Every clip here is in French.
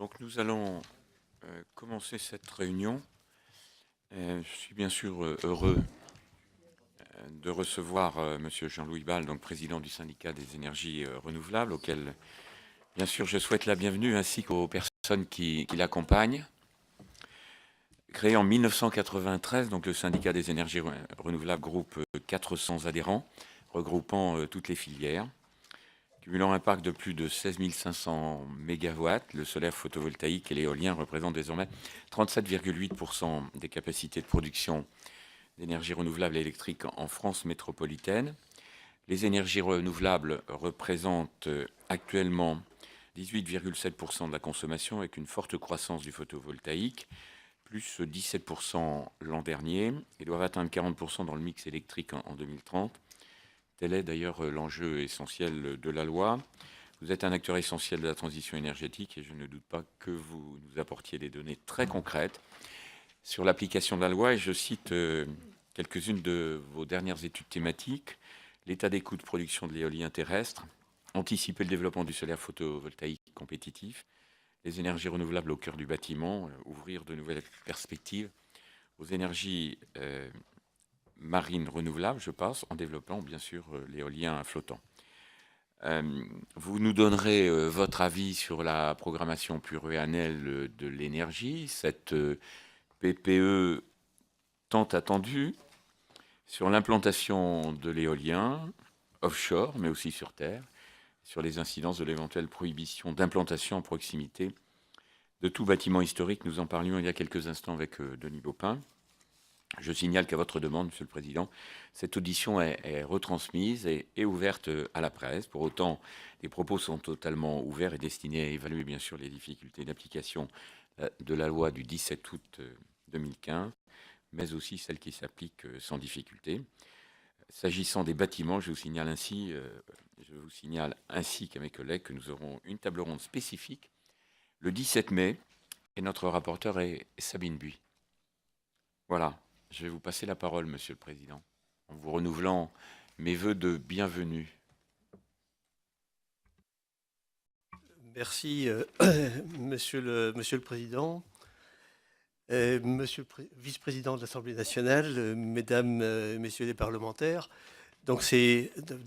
Donc nous allons commencer cette réunion. Je suis bien sûr heureux de recevoir Monsieur Jean-Louis Bal, donc président du syndicat des énergies renouvelables, auquel bien sûr je souhaite la bienvenue, ainsi qu'aux personnes qui l'accompagnent. Créé en 1993, donc le syndicat des énergies renouvelables groupe 400 adhérents, regroupant toutes les filières. Cumulant un parc de plus de 16 500 MW, le solaire photovoltaïque et l'éolien représentent désormais 37,8% des capacités de production d'énergie renouvelable électrique en France métropolitaine. Les énergies renouvelables représentent actuellement 18,7% de la consommation, avec une forte croissance du photovoltaïque, plus 17% l'an dernier, et doivent atteindre 40% dans le mix électrique en 2030. Tel est d'ailleurs l'enjeu essentiel de la loi. Vous êtes un acteur essentiel de la transition énergétique et je ne doute pas que vous nous apportiez des données très concrètes sur l'application de la loi. Et je cite quelques-unes de vos dernières études thématiques. L'état des coûts de production de l'éolien terrestre, anticiper le développement du solaire photovoltaïque compétitif, les énergies renouvelables au cœur du bâtiment, ouvrir de nouvelles perspectives aux énergies marine renouvelable, je passe, en développant bien sûr l'éolien flottant. Vous nous donnerez votre avis sur la programmation pluriannuelle de l'énergie, cette PPE tant attendue, sur l'implantation de l'éolien offshore, mais aussi sur terre, sur les incidences de l'éventuelle prohibition d'implantation en proximité de tout bâtiment historique. Nous en parlions il y a quelques instants avec Denis Baupin. Je signale qu'à votre demande, Monsieur le Président, cette audition est retransmise et ouverte à la presse. Pour autant, les propos sont totalement ouverts et destinés à évaluer, bien sûr, les difficultés d'application de la loi du 17 août 2015, mais aussi celles qui s'appliquent sans difficulté. S'agissant des bâtiments, je vous signale ainsi qu'à mes collègues que nous aurons une table ronde spécifique le 17 mai, et notre rapporteur est Sabine Buis. Voilà. Je vais vous passer la parole, Monsieur le Président, en vous renouvelant mes vœux de bienvenue. Merci, Monsieur le Président, Monsieur le Vice-président de l'Assemblée nationale, Mesdames, Messieurs les parlementaires. Donc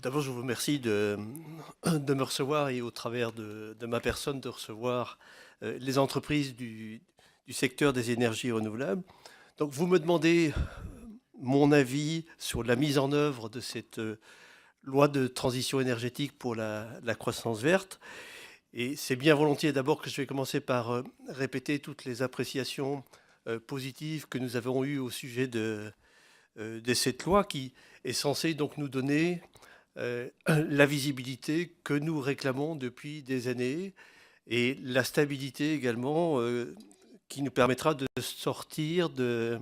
d'abord, je vous remercie de me recevoir et au travers de ma personne de recevoir les entreprises du secteur des énergies renouvelables. Donc vous me demandez mon avis sur la mise en œuvre de cette loi de transition énergétique pour la croissance verte. Et c'est bien volontiers d'abord que je vais commencer par répéter toutes les appréciations positives que nous avons eues au sujet de cette loi qui est censée donc nous donner la visibilité que nous réclamons depuis des années et la stabilité également qui nous permettra de sortir des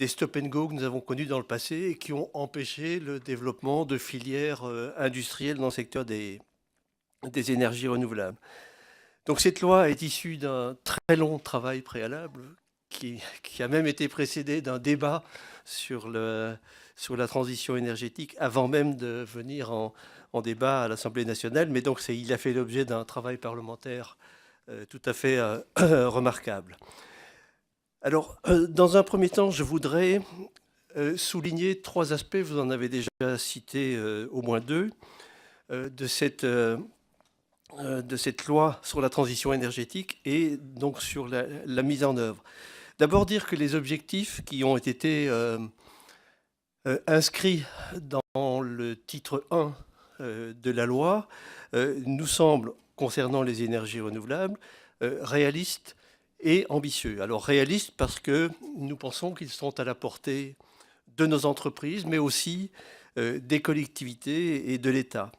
stop and go que nous avons connus dans le passé et qui ont empêché le développement de filières industrielles dans le secteur des énergies renouvelables. Donc cette loi est issue d'un très long travail préalable qui a même été précédé d'un débat sur la transition énergétique avant même de venir en débat à l'Assemblée nationale. Mais donc il a fait l'objet d'un travail parlementaire tout à fait remarquable. Alors, dans un premier temps, je voudrais souligner trois aspects, vous en avez déjà cité au moins deux, de cette loi sur la transition énergétique et donc sur la mise en œuvre. D'abord dire que les objectifs qui ont été inscrits dans le titre 1 de la loi nous semblent, concernant les énergies renouvelables, réalistes et ambitieux. Alors réalistes parce que nous pensons qu'ils sont à la portée de nos entreprises, mais aussi des collectivités et de l'État.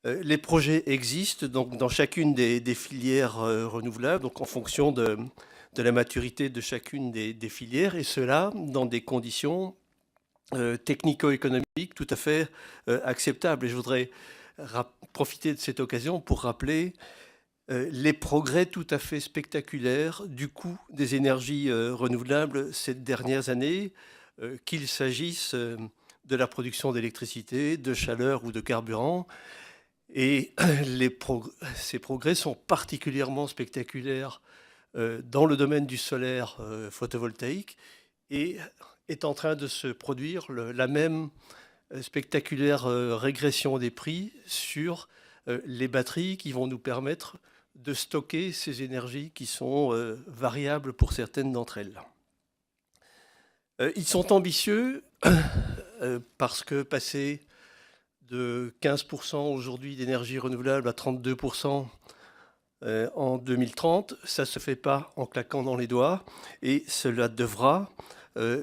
Les projets existent donc dans chacune des filières renouvelables, donc en fonction de la maturité de chacune des filières, et cela dans des conditions technico-économiques tout à fait acceptables. Et je voudrais profiter de cette occasion pour rappeler les progrès tout à fait spectaculaires du coût des énergies renouvelables ces dernières années, qu'il s'agisse de la production d'électricité, de chaleur ou de carburant. Et ces progrès sont particulièrement spectaculaires dans le domaine du solaire photovoltaïque et est en train de se produire la même spectaculaire régression des prix sur les batteries qui vont nous permettre de stocker ces énergies qui sont variables pour certaines d'entre elles. Ils sont ambitieux parce que passer de 15% aujourd'hui d'énergie renouvelable à 32% en 2030, ça ne se fait pas en claquant dans les doigts et cela devra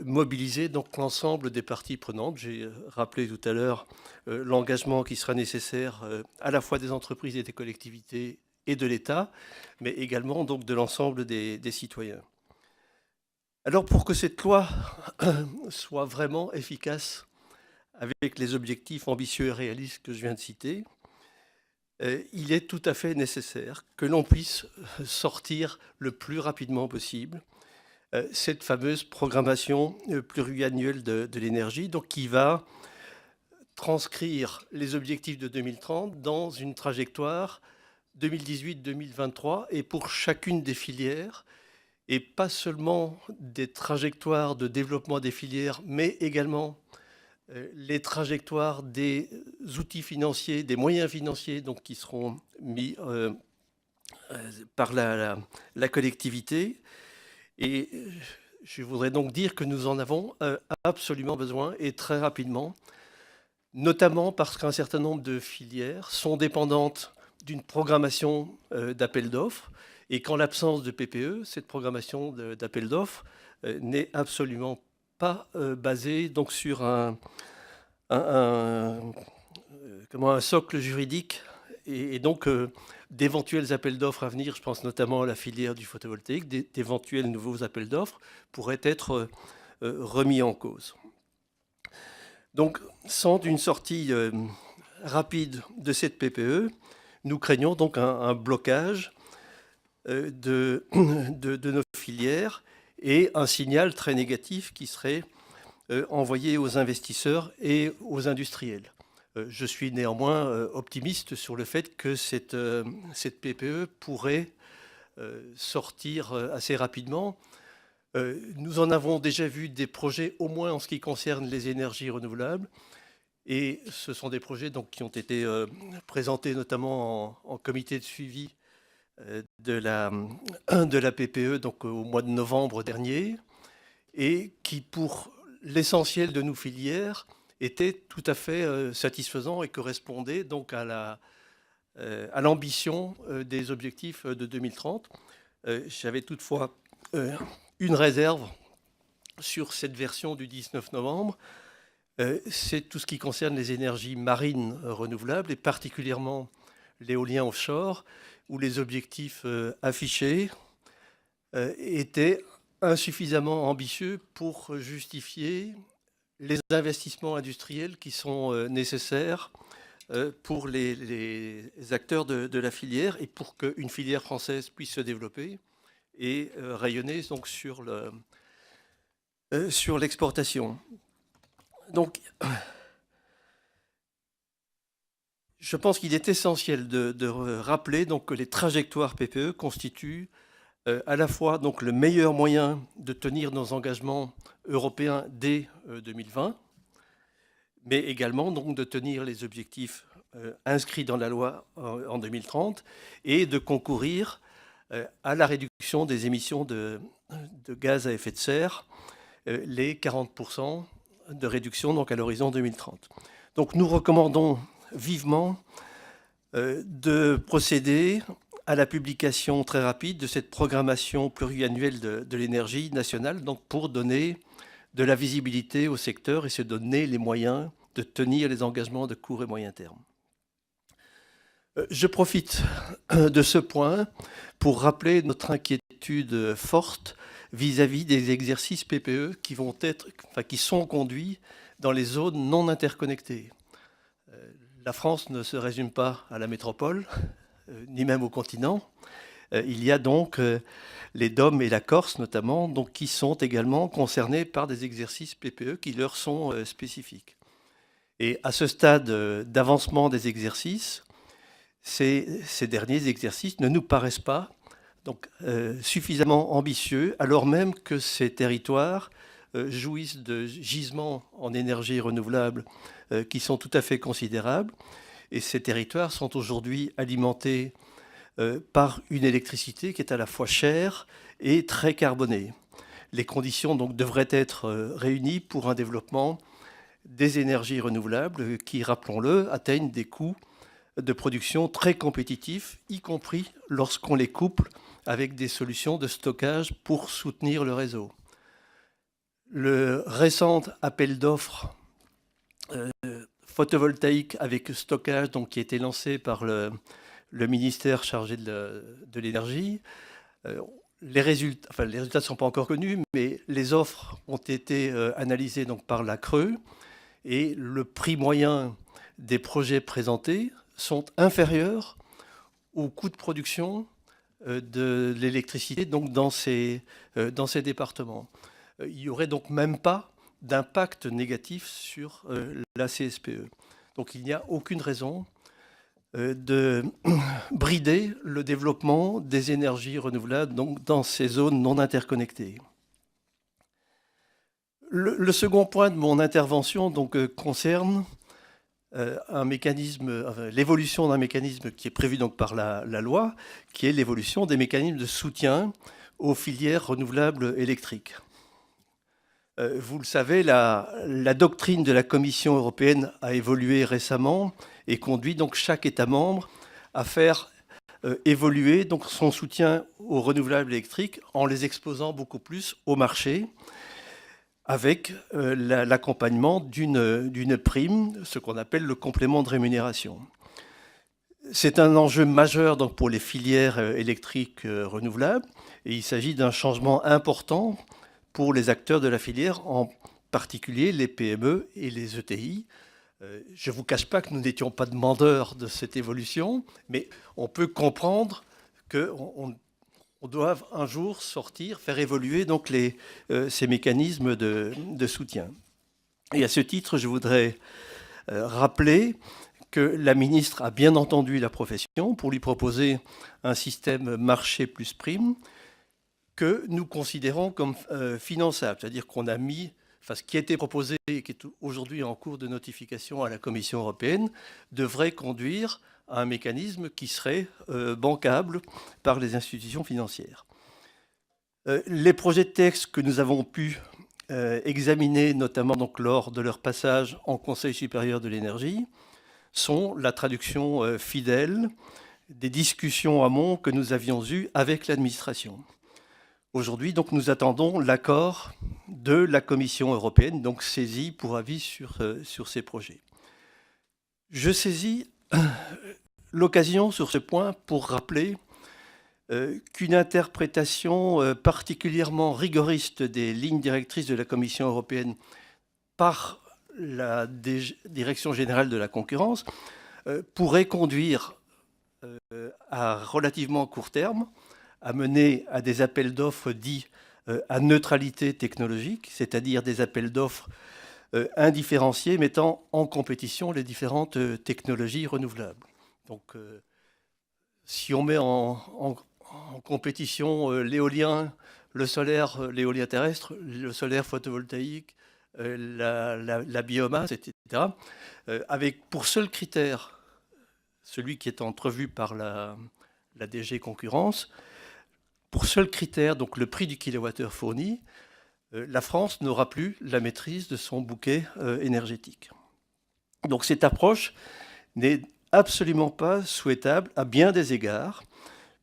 mobiliser donc l'ensemble des parties prenantes. J'ai rappelé tout à l'heure l'engagement qui sera nécessaire à la fois des entreprises et des collectivités et de l'État, mais également donc de l'ensemble des citoyens. Alors pour que cette loi soit vraiment efficace avec les objectifs ambitieux et réalistes que je viens de citer, il est tout à fait nécessaire que l'on puisse sortir le plus rapidement possible cette fameuse programmation pluriannuelle de l'énergie, donc qui va transcrire les objectifs de 2030 dans une trajectoire 2018-2023 et pour chacune des filières, et pas seulement des trajectoires de développement des filières, mais également les trajectoires des outils financiers, des moyens financiers donc, qui seront mis par la collectivité. Et je voudrais donc dire que nous en avons absolument besoin et très rapidement, notamment parce qu'un certain nombre de filières sont dépendantes d'une programmation d'appel d'offres et qu'en l'absence de PPE, cette programmation d'appel d'offres n'est absolument pas basée donc, sur un socle juridique et donc d'éventuels appels d'offres à venir, je pense notamment à la filière du photovoltaïque, d'éventuels nouveaux appels d'offres pourraient être remis en cause. Donc, sans une sortie rapide de cette PPE, nous craignons donc un blocage de nos filières et un signal très négatif qui serait envoyé aux investisseurs et aux industriels. Je suis néanmoins optimiste sur le fait que cette PPE pourrait sortir assez rapidement. Nous en avons déjà vu des projets, au moins en ce qui concerne les énergies renouvelables. Et ce sont des projets donc, qui ont été présentés notamment en comité de suivi de la PPE donc, au mois de novembre dernier et qui, pour l'essentiel de nos filières, étaient tout à fait satisfaisants et correspondaient donc à l'ambition des objectifs de 2030. J'avais toutefois une réserve sur cette version du 19 novembre. C'est tout ce qui concerne les énergies marines renouvelables et particulièrement l'éolien offshore, où les objectifs affichés étaient insuffisamment ambitieux pour justifier les investissements industriels qui sont nécessaires pour les acteurs de la filière et pour qu'une filière française puisse se développer et rayonner donc, sur l'exportation. Donc, je pense qu'il est essentiel de rappeler donc, que les trajectoires PPE constituent à la fois donc, le meilleur moyen de tenir nos engagements européens dès 2020, mais également donc, de tenir les objectifs inscrits dans la loi en 2030 et de concourir à la réduction des émissions de gaz à effet de serre, les 40% de réduction donc, à l'horizon 2030. Donc nous recommandons vivement de procéder à la publication très rapide de cette programmation pluriannuelle de l'énergie nationale, donc pour donner de la visibilité au secteur et se donner les moyens de tenir les engagements de court et moyen terme. Je profite de ce point pour rappeler notre inquiétude forte vis-à-vis des exercices PPE qui sont conduits dans les zones non interconnectées. La France ne se résume pas à la métropole, ni même au continent. Il y a donc les DOM et la Corse notamment, donc, qui sont également concernés par des exercices PPE qui leur sont spécifiques. Et à ce stade d'avancement des exercices, ces derniers exercices ne nous paraissent pas donc, suffisamment ambitieux, alors même que ces territoires jouissent de gisements en énergie renouvelable qui sont tout à fait considérables. Et ces territoires sont aujourd'hui alimentés par une électricité qui est à la fois chère et très carbonée. Les conditions donc devraient être réunies pour un développement des énergies renouvelables qui, rappelons-le, atteignent des coûts de production très compétitifs, y compris lorsqu'on les couple avec des solutions de stockage pour soutenir le réseau. Le récent appel d'offres photovoltaïque avec stockage donc, qui a été lancé par le ministère chargé de l'énergie, les résultats ne sont pas encore connus, mais les offres ont été analysées donc, par la CRE et le prix moyen des projets présentés sont inférieurs au coût de production de l'électricité donc dans ces départements. Il n'y aurait donc même pas d'impact négatif sur la CSPE. Donc il n'y a aucune raison de brider le développement des énergies renouvelables donc, dans ces zones non interconnectées. Le second point de mon intervention donc, concerne un mécanisme, l'évolution d'un mécanisme qui est prévu donc, par la loi, qui est l'évolution des mécanismes de soutien aux filières renouvelables électriques. Vous le savez, la doctrine de la Commission européenne a évolué récemment et conduit donc chaque État membre à faire évoluer donc son soutien aux renouvelables électriques en les exposant beaucoup plus au marché avec l'accompagnement d'une prime, ce qu'on appelle le complément de rémunération. C'est un enjeu majeur donc, pour les filières électriques renouvelables et il s'agit d'un changement important pour les acteurs de la filière, en particulier les PME et les ETI. Je ne vous cache pas que nous n'étions pas demandeurs de cette évolution, mais on peut comprendre qu'on doit un jour sortir, faire évoluer donc ces mécanismes de soutien. Et à ce titre, je voudrais rappeler que la ministre a bien entendu la profession pour lui proposer un système marché plus prime que nous considérons comme finançable. C'est-à-dire qu'on a mis, enfin, ce qui a été proposé et qui est aujourd'hui en cours de notification à la Commission européenne, devrait conduire à un mécanisme qui serait bancable par les institutions financières. Les projets de texte que nous avons pu examiner, notamment donc, lors de leur passage en Conseil supérieur de l'énergie, sont la traduction fidèle des discussions amont que nous avions eues avec l'administration. Aujourd'hui, donc, nous attendons l'accord de la Commission européenne, donc saisie pour avis sur ces projets. Je saisis l'occasion sur ce point pour rappeler qu'une interprétation particulièrement rigoriste des lignes directrices de la Commission européenne par la Direction générale de la concurrence pourrait conduire à relativement court terme à mener à des appels d'offres dits à neutralité technologique, c'est-à-dire des appels d'offres indifférenciés mettant en compétition les différentes technologies renouvelables. Donc, si on met en compétition l'éolien, le solaire, l'éolien terrestre, le solaire photovoltaïque, la biomasse, etc., avec pour seul critère, celui qui est entrevu par la DG Concurrence, pour seul critère, donc le prix du kilowattheure fourni, la France n'aura plus la maîtrise de son bouquet énergétique. Donc cette approche n'est absolument pas souhaitable à bien des égards,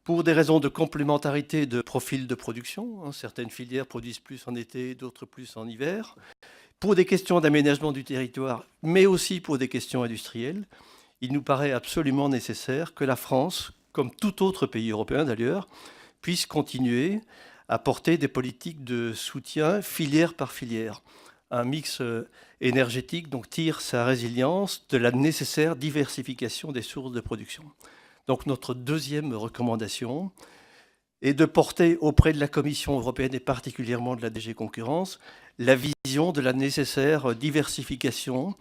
pour des raisons de complémentarité de profil de production. Certaines filières produisent plus en été, d'autres plus en hiver. Pour des questions d'aménagement du territoire, mais aussi pour des questions industrielles, il nous paraît absolument nécessaire que la France, comme tout autre pays européen d'ailleurs, puisse continuer à porter des politiques de soutien filière par filière. Un mix énergétique donc, tire sa résilience de la nécessaire diversification des sources de production. Donc notre deuxième recommandation est de porter auprès de la Commission européenne et particulièrement de la DG Concurrence la vision de la nécessaire diversification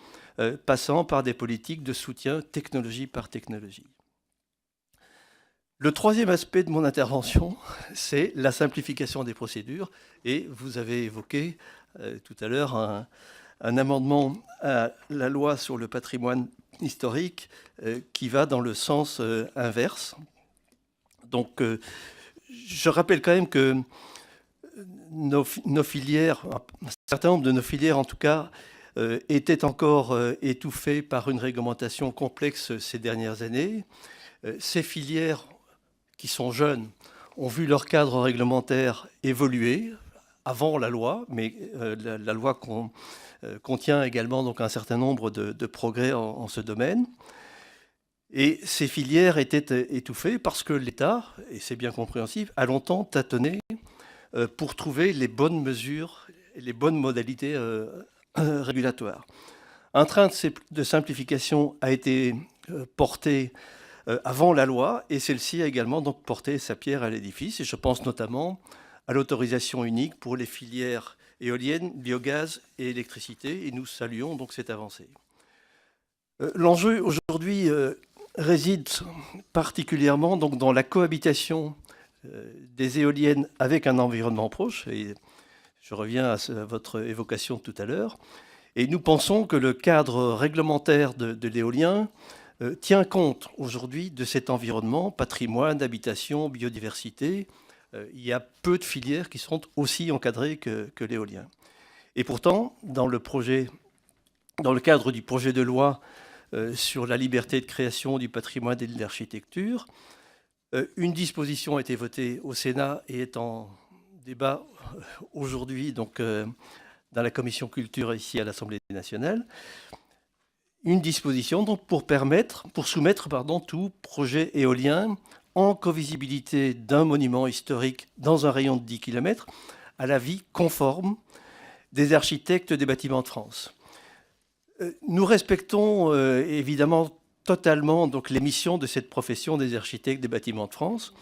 passant par des politiques de soutien technologie par technologie. Le troisième aspect de mon intervention, c'est la simplification des procédures. Et vous avez évoqué tout à l'heure un amendement à la loi sur le patrimoine historique qui va dans le sens inverse. Donc, je rappelle quand même que nos filières, un certain nombre de nos filières en tout cas, étaient encore étouffées par une réglementation complexe ces dernières années. Ces filières qui sont jeunes ont vu leur cadre réglementaire évoluer avant la loi, mais la loi contient également donc un certain nombre de progrès en ce domaine. Et ces filières étaient étouffées parce que l'État, et c'est bien compréhensible, a longtemps tâtonné pour trouver les bonnes mesures et les bonnes modalités régulatoires. Un train de simplification a été porté avant la loi, et celle-ci a également donc porté sa pierre à l'édifice, et je pense notamment à l'autorisation unique pour les filières éoliennes, biogaz et électricité, et nous saluons donc cette avancée. L'enjeu aujourd'hui réside particulièrement donc dans la cohabitation des éoliennes avec un environnement proche, et je reviens à votre évocation de tout à l'heure, et nous pensons que le cadre réglementaire de l'éolien tient compte aujourd'hui de cet environnement, patrimoine, habitation, biodiversité. Il y a peu de filières qui sont aussi encadrées que l'éolien. Et pourtant, dans le cadre du projet de loi sur la liberté de création du patrimoine et de l'architecture, une disposition a été votée au Sénat et est en débat aujourd'hui donc, dans la commission culture ici à l'Assemblée nationale. Une disposition donc pour soumettre tout projet éolien en covisibilité d'un monument historique dans un rayon de 10 km à l'avis conforme des architectes des bâtiments de France. Nous respectons évidemment totalement donc, les missions de cette profession des architectes des bâtiments de France.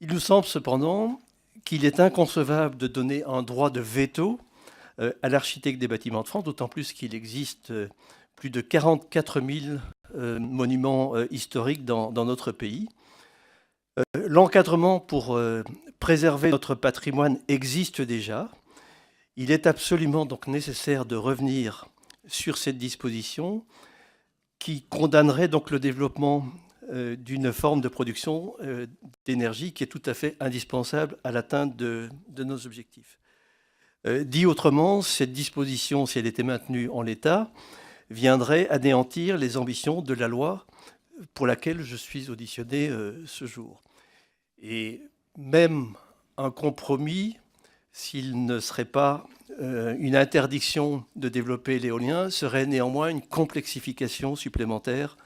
Il nous semble cependant qu'il est inconcevable de donner un droit de veto à l'architecte des bâtiments de France, d'autant plus qu'il existe plus de 44 000 monuments historiques dans notre pays. L'encadrement pour préserver notre patrimoine existe déjà. Il est absolument donc nécessaire de revenir sur cette disposition qui condamnerait donc le développement d'une forme de production d'énergie qui est tout à fait indispensable à l'atteinte de nos objectifs. Dit autrement, cette disposition, si elle était maintenue en l'état, viendrait anéantir les ambitions de la loi pour laquelle je suis auditionné ce jour. Et même un compromis, s'il ne serait pas une interdiction de développer l'éolien, serait néanmoins une complexification supplémentaire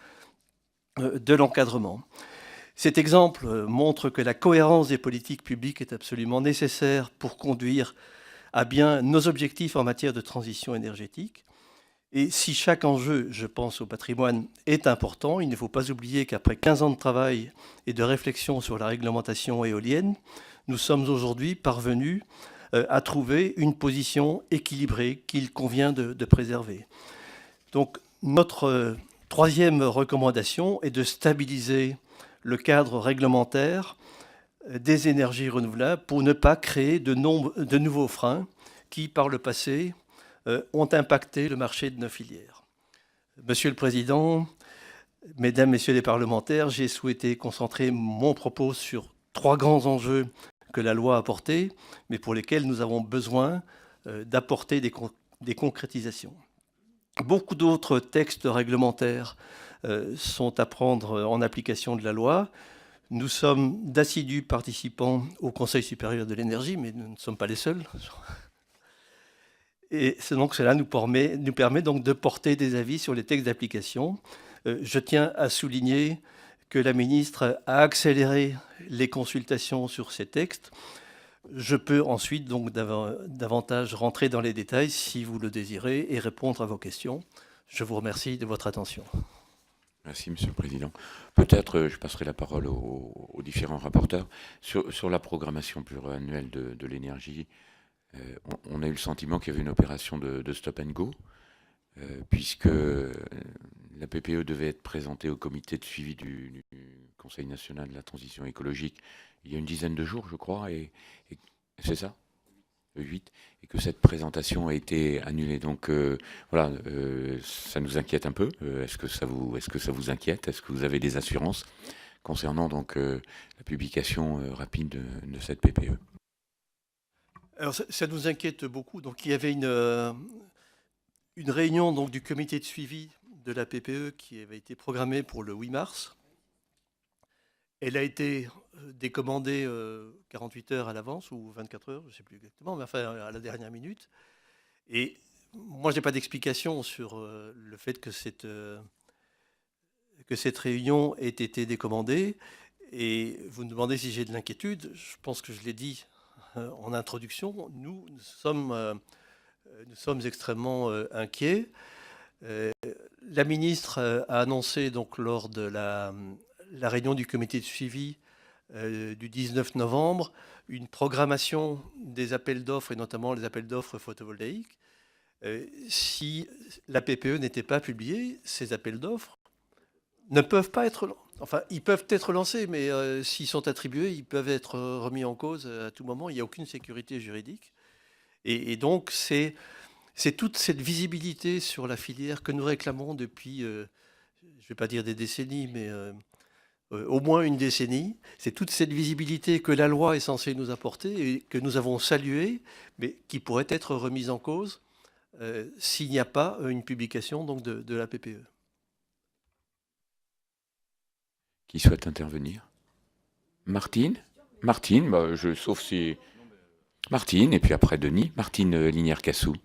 de l'encadrement. Cet exemple montre que la cohérence des politiques publiques est absolument nécessaire pour conduire à bien nos objectifs en matière de transition énergétique. Et si chaque enjeu, je pense au patrimoine, est important, il ne faut pas oublier qu'après 15 ans de travail et de réflexion sur la réglementation éolienne, nous sommes aujourd'hui parvenus à trouver une position équilibrée qu'il convient de préserver. Donc notre troisième recommandation est de stabiliser le cadre réglementaire des énergies renouvelables pour ne pas créer de nouveaux freins qui, par le passé, ont impacté le marché de nos filières. Monsieur le Président, Mesdames, Messieurs les parlementaires, j'ai souhaité concentrer mon propos sur 3 grands enjeux que la loi a portés, mais pour lesquels nous avons besoin d'apporter des concrétisations. Beaucoup d'autres textes réglementaires sont à prendre en application de la loi. Nous sommes d'assidus participants au Conseil supérieur de l'énergie, mais nous ne sommes pas les seuls. Et donc cela nous permet donc de porter des avis sur les textes d'application. Je tiens à souligner que la ministre a accéléré les consultations sur ces textes. Je peux ensuite donc davantage rentrer dans les détails si vous le désirez et répondre à vos questions. Je vous remercie de votre attention. Merci, Monsieur le Président. Peut-être je passerai la parole aux différents rapporteurs. Sur la programmation pluriannuelle de l'énergie, on a eu le sentiment qu'il y avait une opération de stop and go. puisque la PPE devait être présentée au comité de suivi du Conseil national de la transition écologique il y a une dizaine de jours, je crois, et c'est ça, le 8, et que cette présentation a été annulée. Donc voilà, ça nous inquiète un peu. Est-ce que ça vous inquiète? Est-ce que vous avez des assurances concernant donc la publication rapide de cette PPE? Alors ça nous inquiète beaucoup. Donc il y avait une réunion donc, du comité de suivi de la PPE qui avait été programmée pour le 8 mars. Elle a été décommandée 48 heures à l'avance ou 24 heures, je ne sais plus exactement, mais enfin à la dernière minute. Et moi, je n'ai pas d'explication sur le fait que cette réunion ait été décommandée. Et vous me demandez si j'ai de l'inquiétude. Je pense que je l'ai dit en introduction. Nous sommes extrêmement inquiets. La ministre a annoncé donc lors de la réunion du comité de suivi du 19 novembre une programmation des appels d'offres et notamment les appels d'offres photovoltaïques. Si la PPE n'était pas publiée, ces appels d'offres ne peuvent pas être... Enfin, ils peuvent être lancés, mais s'ils sont attribués, ils peuvent être remis en cause à tout moment. Il n'y a aucune sécurité juridique. Et donc, c'est toute cette visibilité sur la filière que nous réclamons depuis, je ne vais pas dire des décennies, mais au moins une décennie. C'est toute cette visibilité que la loi est censée nous apporter et que nous avons saluée, mais qui pourrait être remise en cause s'il n'y a pas une publication donc, de la PPE. Qui souhaite intervenir? Martine? Martine, sauf si... Martine, et puis après Denis. Martine Linière-Cassou.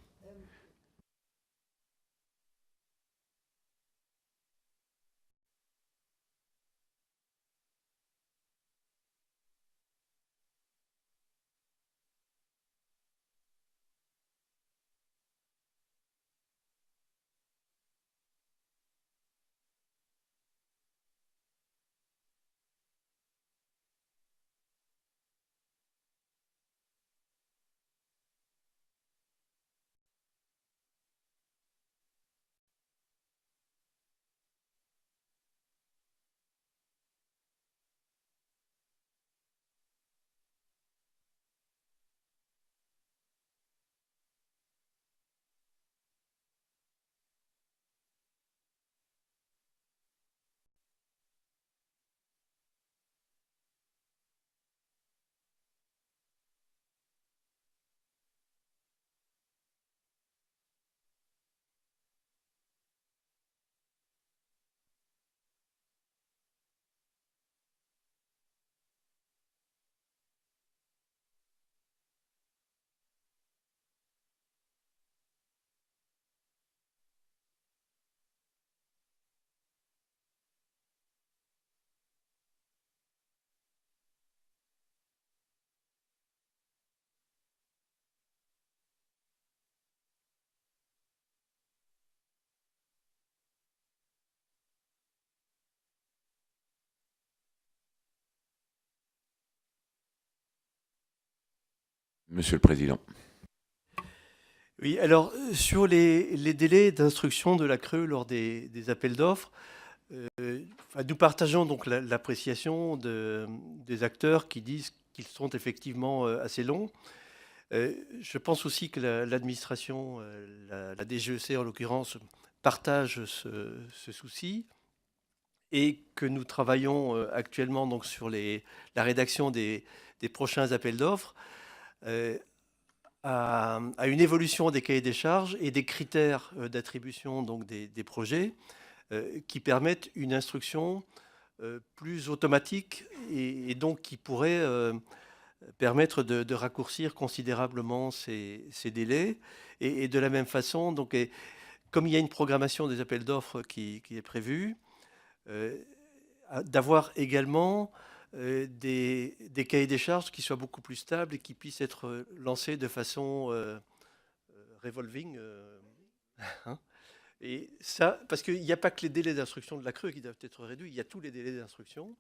Monsieur le Président. Oui, alors sur les délais d'instruction de la CRE lors des appels d'offres, nous partageons donc l'appréciation des acteurs qui disent qu'ils sont effectivement assez longs. Je pense aussi que l'administration, la DGEC en l'occurrence, partage ce souci et que nous travaillons actuellement donc sur la rédaction des prochains appels d'offres à une évolution des cahiers des charges et des critères d'attribution donc des projets qui permettent une instruction plus automatique et donc qui pourrait permettre de raccourcir considérablement ces délais. Et de la même façon, donc, comme il y a une programmation des appels d'offres qui est prévue, d'avoir également des cahiers des charges qui soient beaucoup plus stables et qui puissent être lancés de façon revolving. Hein. Et ça, parce qu'il n'y a pas que les délais d'instruction de la CRE qui doivent être réduits, il y a tous les délais d'instruction.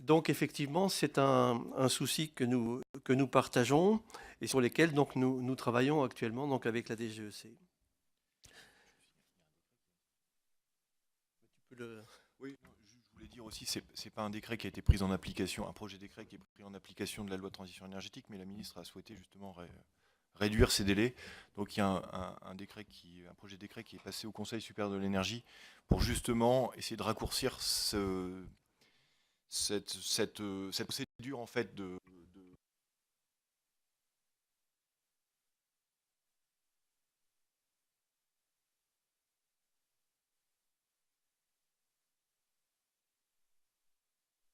Donc effectivement, c'est un souci que nous partageons et sur lesquels donc, nous travaillons actuellement donc, avec la DGEC. Oui, je voulais dire aussi, c'est pas un décret qui a été pris en application, un projet de décret qui est pris en application de la loi de transition énergétique, mais la ministre a souhaité justement réduire ces délais. Donc il y a un projet de décret qui est passé au Conseil supérieur de l'énergie pour justement essayer de raccourcir cette procédure en fait de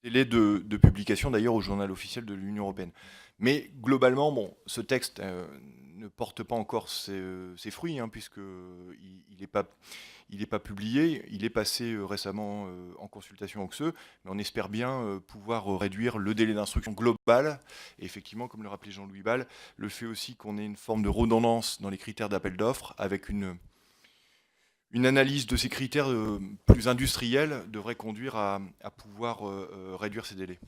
délai de publication d'ailleurs au journal officiel de l'Union européenne. Mais globalement, bon, ce texte ne porte pas encore ses fruits, hein, puisqu'il n'est pas publié. Il est passé récemment en consultation ANXE, mais on espère bien pouvoir réduire le délai d'instruction global. Et effectivement, comme le rappelait Jean-Louis Ball, le fait aussi qu'on ait une forme de redondance dans les critères d'appel d'offres avec une analyse de ces critères plus industriels devrait conduire à pouvoir réduire ces délais.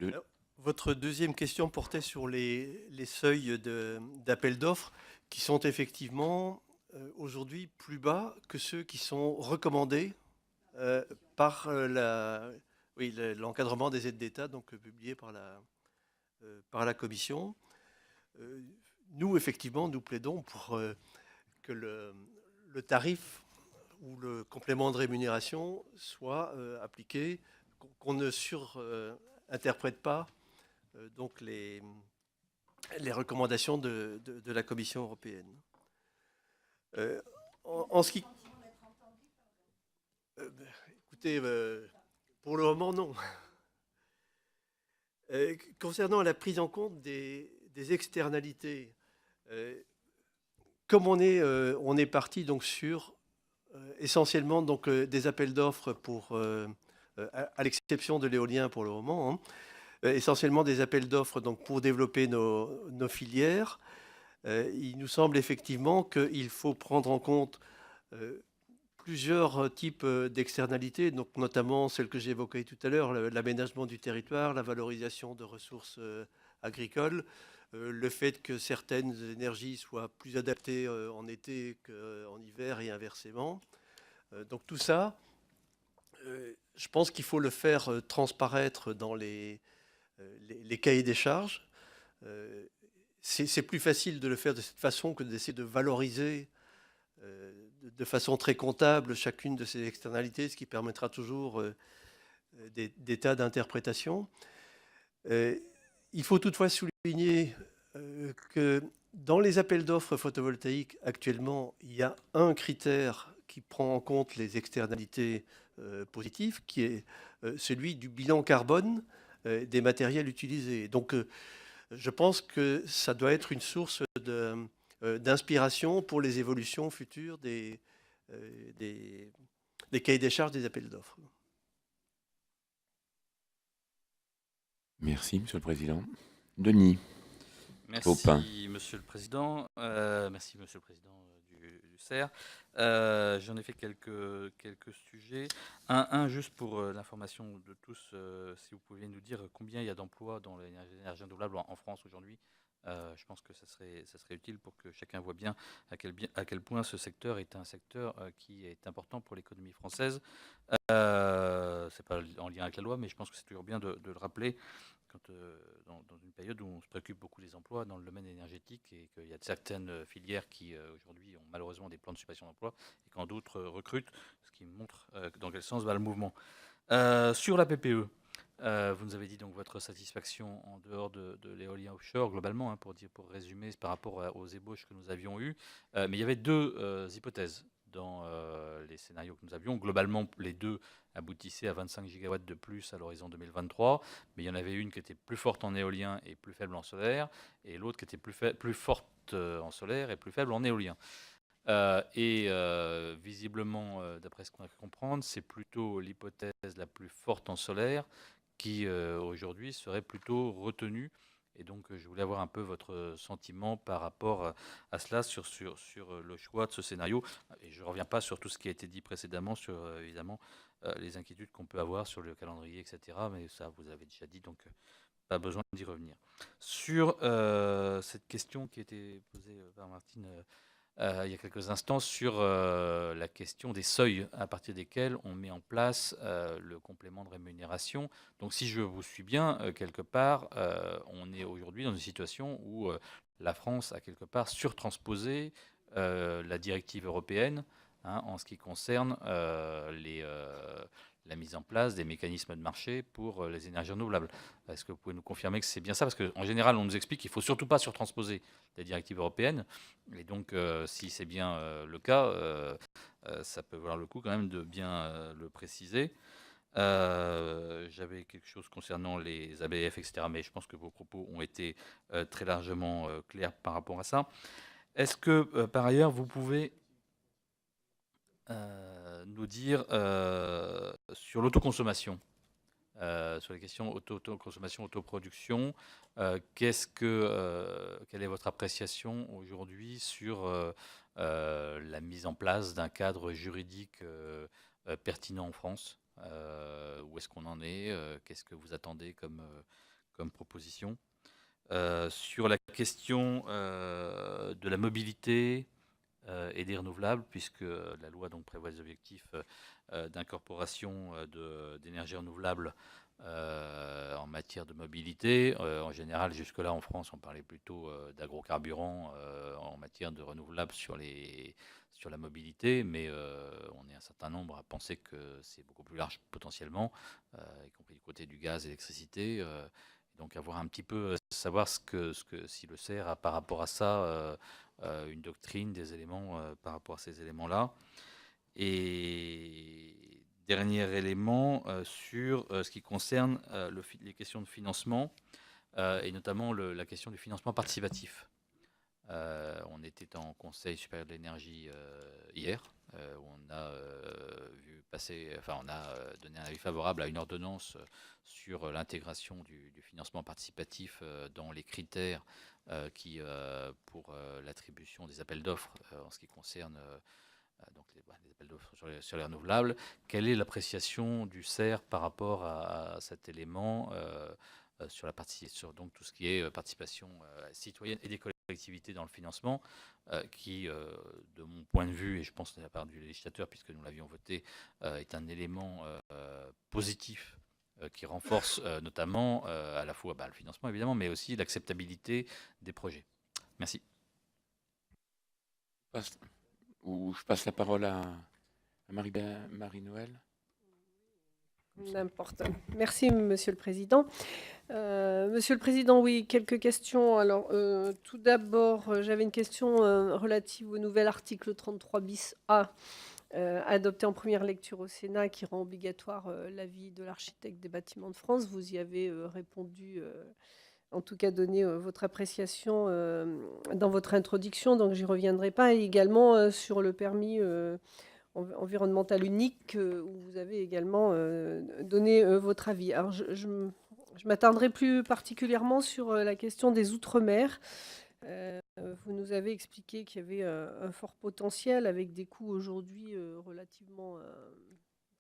Alors, votre deuxième question portait sur les seuils d'appel d'offres qui sont effectivement aujourd'hui plus bas que ceux qui sont recommandés par l'encadrement des aides d'État, donc publié par la Commission. Nous, effectivement, nous plaidons pour que le tarif ou le complément de rémunération soit appliqué, qu'on ne surinterprète pas donc les recommandations de la Commission européenne. En ce qui... écoutez, pour le moment, non. Concernant la prise en compte des externalités, comme on est parti donc sur essentiellement donc, des appels d'offres à l'exception de l'éolien pour le moment, hein, essentiellement des appels d'offres donc, pour développer nos filières, il nous semble effectivement qu'il faut prendre en compte plusieurs types d'externalités, donc notamment celles que j'évoquais tout à l'heure, l'aménagement du territoire, la valorisation de ressources agricoles, le fait que certaines énergies soient plus adaptées en été qu'en hiver et inversement. Donc tout ça, je pense qu'il faut le faire transparaître dans les cahiers des charges. C'est plus facile de le faire de cette façon que d'essayer de valoriser de façon très comptable chacune de ces externalités, ce qui permettra toujours des tas d'interprétations. Il faut toutefois souligner que dans les appels d'offres photovoltaïques, actuellement, il y a un critère qui prend en compte les externalités positives, qui est celui du bilan carbone des matériels utilisés. Donc, je pense que ça doit être une source d'inspiration pour les évolutions futures des cahiers des charges des appels d'offres. Merci, Monsieur le Président. Denis. Merci, Aupin. Monsieur le Président. Merci, Monsieur le Président du CER. J'en ai fait quelques sujets. Un juste pour l'information de tous, si vous pouviez nous dire combien il y a d'emplois dans l'énergie renouvelable en France aujourd'hui. Je pense que ça serait utile pour que chacun voit bien à quel point ce secteur est un secteur qui est important pour l'économie française. C'est pas en lien avec la loi, mais je pense que c'est toujours bien de le rappeler quand, dans une période où on se préoccupe beaucoup des emplois dans le domaine énergétique et qu'il y a certaines filières qui aujourd'hui ont malheureusement des plans de suppression d'emplois et quand d'autres recrutent, ce qui montre dans quel sens va le mouvement. Sur la PPE, vous nous avez dit donc votre satisfaction en dehors de l'éolien offshore globalement, hein, pour résumer par rapport aux ébauches que nous avions eues. Mais il y avait deux hypothèses dans les scénarios que nous avions. Globalement, les deux aboutissaient à 25 gigawatts de plus à l'horizon 2023, mais il y en avait une qui était plus forte en éolien et plus faible en solaire, et l'autre qui était plus forte en solaire et plus faible en éolien. Visiblement, d'après ce qu'on a pu comprendre, c'est plutôt l'hypothèse la plus forte en solaire qui, aujourd'hui, serait plutôt retenue. Et donc, je voulais avoir un peu votre sentiment par rapport à cela, sur le choix de ce scénario. Et je ne reviens pas sur tout ce qui a été dit précédemment, sur évidemment les inquiétudes qu'on peut avoir sur le calendrier, etc. Mais ça, vous avez déjà dit, donc pas besoin d'y revenir. Sur cette question qui a été posée par Martine il y a quelques instants sur la question des seuils à partir desquels on met en place le complément de rémunération. Donc si je vous suis bien, quelque part, on est aujourd'hui dans une situation où la France a quelque part surtransposé la directive européenne, hein, en ce qui concerne la mise en place des mécanismes de marché pour les énergies renouvelables. Est-ce que vous pouvez nous confirmer que c'est bien ça? Parce qu'en général, on nous explique qu'il ne faut surtout pas surtransposer les directives européennes. Et donc, si c'est bien le cas, ça peut valoir le coup quand même de bien le préciser. J'avais quelque chose concernant les ABF, etc., mais je pense que vos propos ont été très largement clairs par rapport à ça. Est-ce que, par ailleurs, vous pouvez nous dire sur l'autoconsommation, sur les questions autoconsommation, autoproduction, quelle est votre appréciation aujourd'hui sur la mise en place d'un cadre juridique pertinent en France? Où est-ce qu'on en est? Qu'est-ce que vous attendez comme proposition? Sur la question de la mobilité et des renouvelables, puisque la loi donc prévoit des objectifs d'incorporation d'énergie renouvelable en matière de mobilité. En général, jusque-là en France, on parlait plutôt d'agrocarburants en matière de renouvelables sur la mobilité, mais on est un certain nombre à penser que c'est beaucoup plus large potentiellement, y compris du côté du gaz et l'électricité. Donc avoir un petit peu, savoir si le CER a par rapport à ça une doctrine, des éléments par rapport à ces éléments-là. Et dernier élément sur ce qui concerne les questions de financement et notamment la question du financement participatif. On était en Conseil supérieur de l'énergie hier, où on a vu passer, enfin on a donné un avis favorable à une ordonnance sur l'intégration du financement participatif dans les critères pour l'attribution des appels d'offres en ce qui concerne donc les appels d'offres sur les renouvelables. Quelle est l'appréciation du CER par rapport à cet élément sur donc tout ce qui est participation citoyenne et des collectivités dans le financement, qui, de mon point de vue, et je pense de la part du législateur, puisque nous l'avions voté, est un élément positif qui renforce notamment à la fois le financement évidemment, mais aussi l'acceptabilité des projets. Merci. Je passe la parole à Marie-Noël. N'importe. Merci, Monsieur le Président. Monsieur le Président, oui, quelques questions. Alors, tout d'abord, j'avais une question relative au nouvel article 33 bis A, adopté en première lecture au Sénat, qui rend obligatoire l'avis de l'architecte des bâtiments de France. Vous y avez répondu, en tout cas donné votre appréciation dans votre introduction, donc j'y reviendrai pas. Et également sur le permis environnemental unique, où vous avez également donné votre avis. Alors, je m'attarderai plus particulièrement sur la question des outre-mer. Vous nous avez expliqué qu'il y avait un fort potentiel avec des coûts aujourd'hui relativement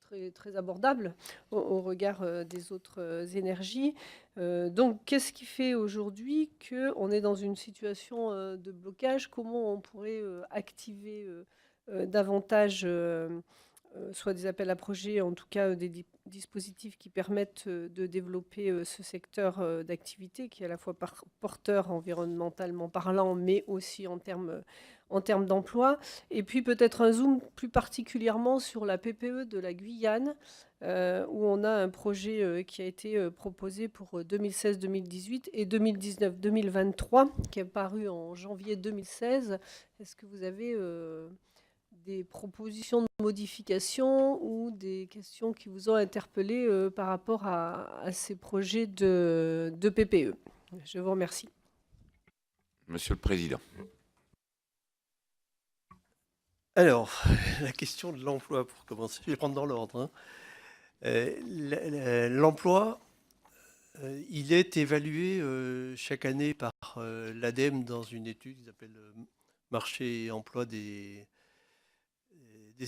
très, très abordables au regard des autres énergies. Donc, qu'est-ce qui fait aujourd'hui qu'on est dans une situation de blocage? Comment on pourrait activer davantage soit des appels à projets, en tout cas des dispositifs qui permettent de développer ce secteur d'activité qui est à la fois porteur environnementalement parlant, mais aussi en termes d'emploi. Et puis peut-être un zoom plus particulièrement sur la PPE de la Guyane, où on a un projet qui a été proposé pour 2016-2018 et 2019-2023, qui est paru en janvier 2016. Est-ce que vous avez des propositions de modification ou des questions qui vous ont interpellé par rapport à ces projets de PPE? Je vous remercie. Monsieur le Président. Alors, la question de l'emploi, pour commencer, je vais prendre dans l'ordre. L'emploi, il est évalué chaque année par l'ADEME dans une étude qui s'appelle Marché et emploi des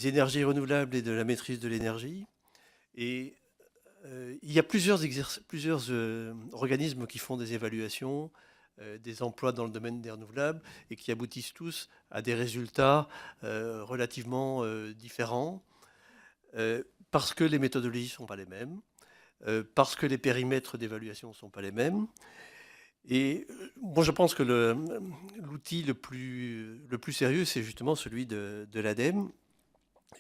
énergies renouvelables et de la maîtrise de l'énergie. Et il y a plusieurs organismes qui font des évaluations. des emplois dans le domaine des renouvelables et qui aboutissent tous à des résultats relativement différents, parce que les méthodologies ne sont pas les mêmes, parce que les périmètres d'évaluation ne sont pas les mêmes. Et moi, je pense que l'outil le plus sérieux, c'est justement celui de l'ADEME,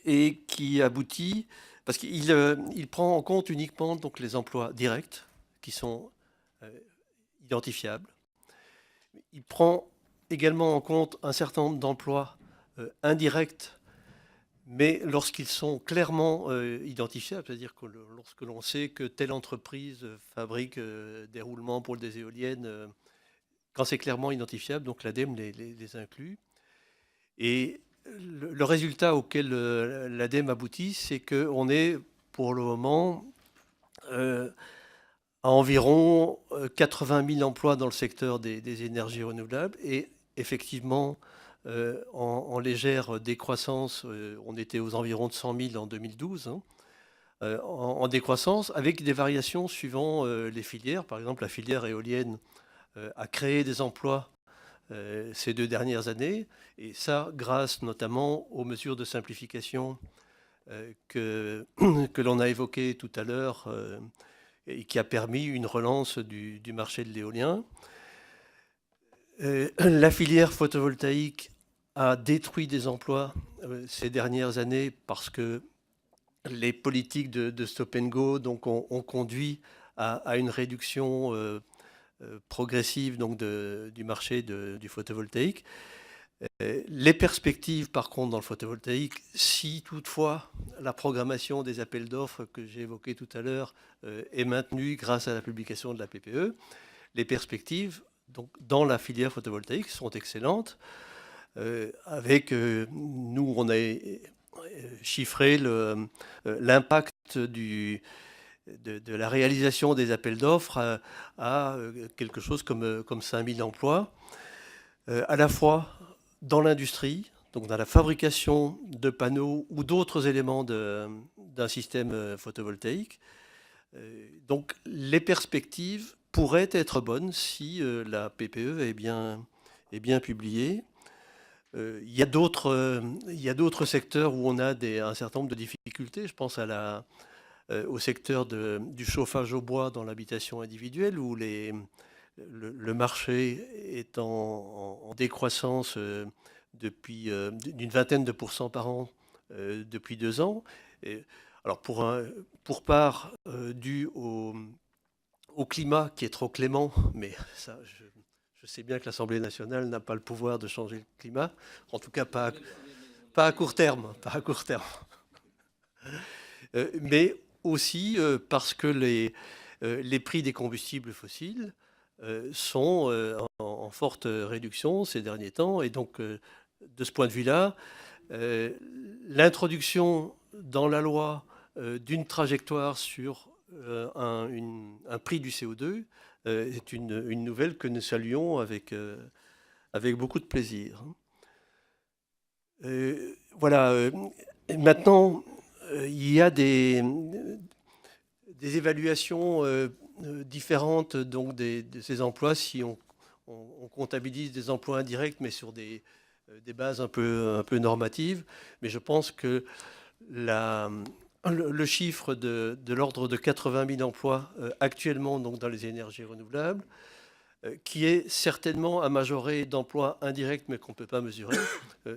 et qui aboutit, parce qu'il prend en compte uniquement donc, les emplois directs, qui sont identifiables. Il prend également en compte un certain nombre d'emplois indirects, mais lorsqu'ils sont clairement identifiables, c'est-à-dire que lorsque l'on sait que telle entreprise fabrique des roulements pour des éoliennes, quand c'est clairement identifiable, donc l'ADEME les inclut. Et le résultat auquel l'ADEME aboutit, c'est qu'on est pour le moment à environ 80 000 emplois dans le secteur des énergies renouvelables. Et effectivement, en légère décroissance, on était aux environs de 100 000 en 2012, hein, en décroissance, avec des variations suivant les filières. Par exemple, la filière éolienne a créé des emplois ces 2 dernières années, et ça grâce notamment aux mesures de simplification que l'on a évoquées tout à l'heure, et qui a permis une relance du marché de l'éolien. La filière photovoltaïque a détruit des emplois ces dernières années parce que les politiques de stop and go donc, ont conduit à une réduction progressive donc, du marché du photovoltaïque. Les perspectives, par contre, dans le photovoltaïque, si toutefois la programmation des appels d'offres que j'ai évoqués tout à l'heure est maintenue grâce à la publication de la PPE, les perspectives donc, dans la filière photovoltaïque sont excellentes. Avec nous, on a chiffré l'impact de la réalisation des appels d'offres à quelque chose comme 5000 emplois, à la fois dans l'industrie, donc dans la fabrication de panneaux ou d'autres éléments d'un système photovoltaïque. Donc les perspectives pourraient être bonnes si la PPE est bien publiée. Il y a d'autres secteurs où on a un certain nombre de difficultés. Je pense au secteur du chauffage au bois dans l'habitation individuelle, où le marché est en décroissance d'une vingtaine de % par an depuis 2 ans. Alors pour part dû au climat qui est trop clément, mais ça, je sais bien que l'Assemblée nationale n'a pas le pouvoir de changer le climat, en tout cas pas à court terme, mais aussi parce que les prix des combustibles fossiles sont en forte réduction ces derniers temps. Et donc, de ce point de vue-là, l'introduction dans la loi d'une trajectoire sur un prix du CO2 est une nouvelle que nous saluons avec beaucoup de plaisir. Voilà. Maintenant, il y a des évaluations différentes donc, de ces emplois si on comptabilise des emplois indirects, mais sur des bases un peu normatives. Mais je pense que le chiffre de l'ordre de 80 000 emplois actuellement donc, dans les énergies renouvelables, qui est certainement à majorer d'emplois indirects, mais qu'on ne peut pas mesurer,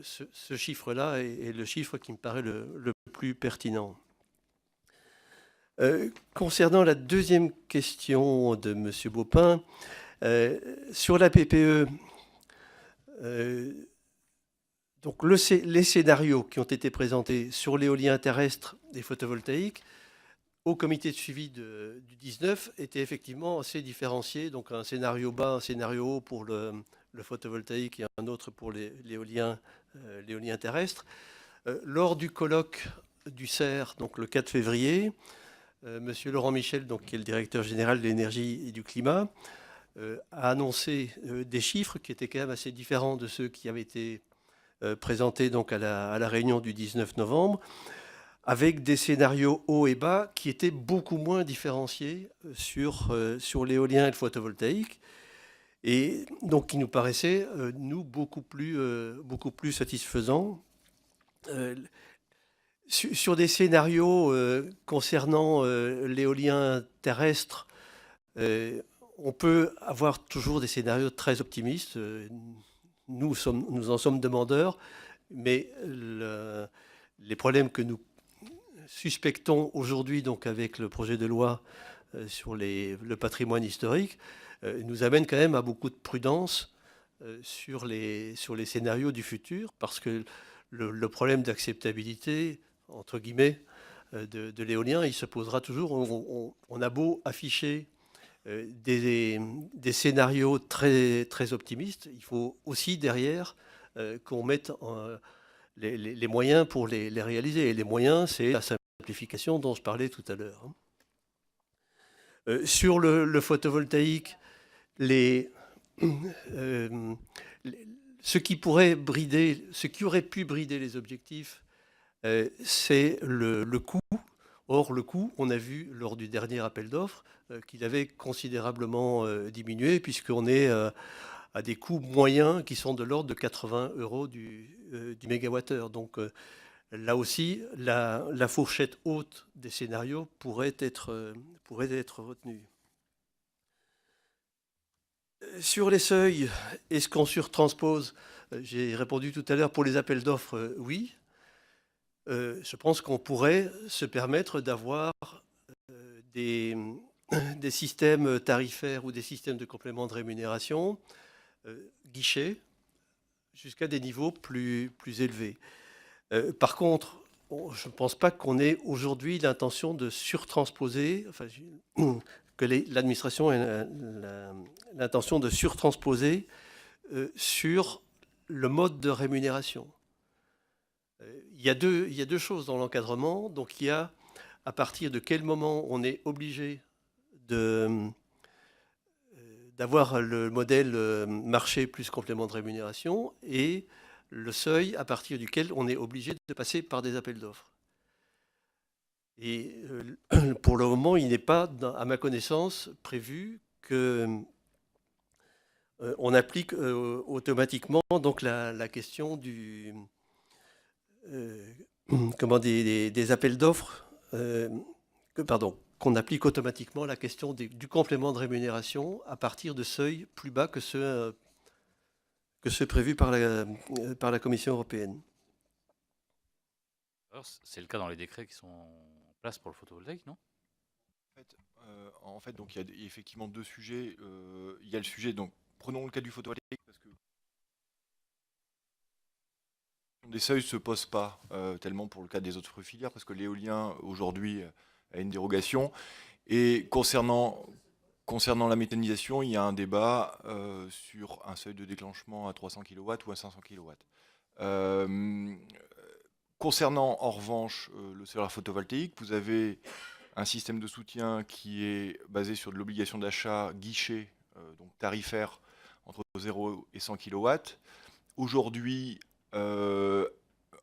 ce chiffre-là est le chiffre qui me paraît le plus pertinent. Concernant la deuxième question de M. Baupin, sur la PPE, donc les scénarios qui ont été présentés sur l'éolien terrestre et photovoltaïque au comité de suivi du 19 étaient effectivement assez différenciés. Donc un scénario bas, un scénario haut pour le photovoltaïque et un autre pour l'éolien terrestre. Lors du colloque du CER, donc le 4 février, Monsieur Laurent Michel, donc, qui est le directeur général de l'énergie et du climat, a annoncé des chiffres qui étaient quand même assez différents de ceux qui avaient été présentés donc, à la réunion du 19 novembre, avec des scénarios hauts et bas qui étaient beaucoup moins différenciés sur l'éolien et le photovoltaïque. et donc qui nous paraissait, nous, beaucoup plus satisfaisant. Sur des scénarios concernant l'éolien terrestre, on peut avoir toujours des scénarios très optimistes. Nous en sommes demandeurs, mais les problèmes que nous suspectons aujourd'hui, donc avec le projet de loi sur le patrimoine historique, nous amènent quand même à beaucoup de prudence sur les scénarios du futur, parce que le problème d'acceptabilité, entre guillemets, de l'éolien, il se posera toujours. On a beau afficher des scénarios très, très optimistes, il faut aussi derrière qu'on mette les moyens pour les réaliser. Et les moyens, c'est la simplification dont je parlais tout à l'heure. Sur le photovoltaïque, ce qui aurait pu brider les objectifs, c'est le coût. Or, le coût, on a vu lors du dernier appel d'offres qu'il avait considérablement diminué, puisqu'on est à des coûts moyens qui sont de l'ordre de 80 € du mégawattheure. Donc là aussi, la fourchette haute des scénarios pourrait être retenue. Sur les seuils, est-ce qu'on surtranspose? J'ai répondu tout à l'heure pour les appels d'offres, oui. Je pense qu'on pourrait se permettre d'avoir des systèmes tarifaires ou des systèmes de complément de rémunération guichets jusqu'à des niveaux plus élevés. Par contre, je ne pense pas qu'on ait aujourd'hui l'intention de surtransposer, que l'administration ait l'intention de surtransposer sur le mode de rémunération. Il y a deux choses dans l'encadrement. Donc il y a à partir de quel moment on est obligé d'avoir le modèle marché plus complément de rémunération, et le seuil à partir duquel on est obligé de passer par des appels d'offres. Et pour le moment, il n'est pas, à ma connaissance, prévu qu'on applique automatiquement donc la question des appels d'offres, qu'on applique automatiquement la question du complément de rémunération à partir de seuils plus bas que ceux prévus par la Commission européenne. C'est le cas dans les décrets qui sont en place pour le photovoltaïque, non? En fait, donc il y a effectivement deux sujets. Il y a le sujet, donc prenons le cas du photovoltaïque, parce que des seuils ne se posent pas tellement pour le cas des autres filières, parce que l'éolien aujourd'hui a une dérogation. Et concernant la méthanisation, il y a un débat sur un seuil de déclenchement à 300 kW ou à 500 kW. Concernant en revanche le solaire photovoltaïque, vous avez un système de soutien qui est basé sur de l'obligation d'achat guichet, donc tarifaire, entre 0 et 100 kW. Aujourd'hui,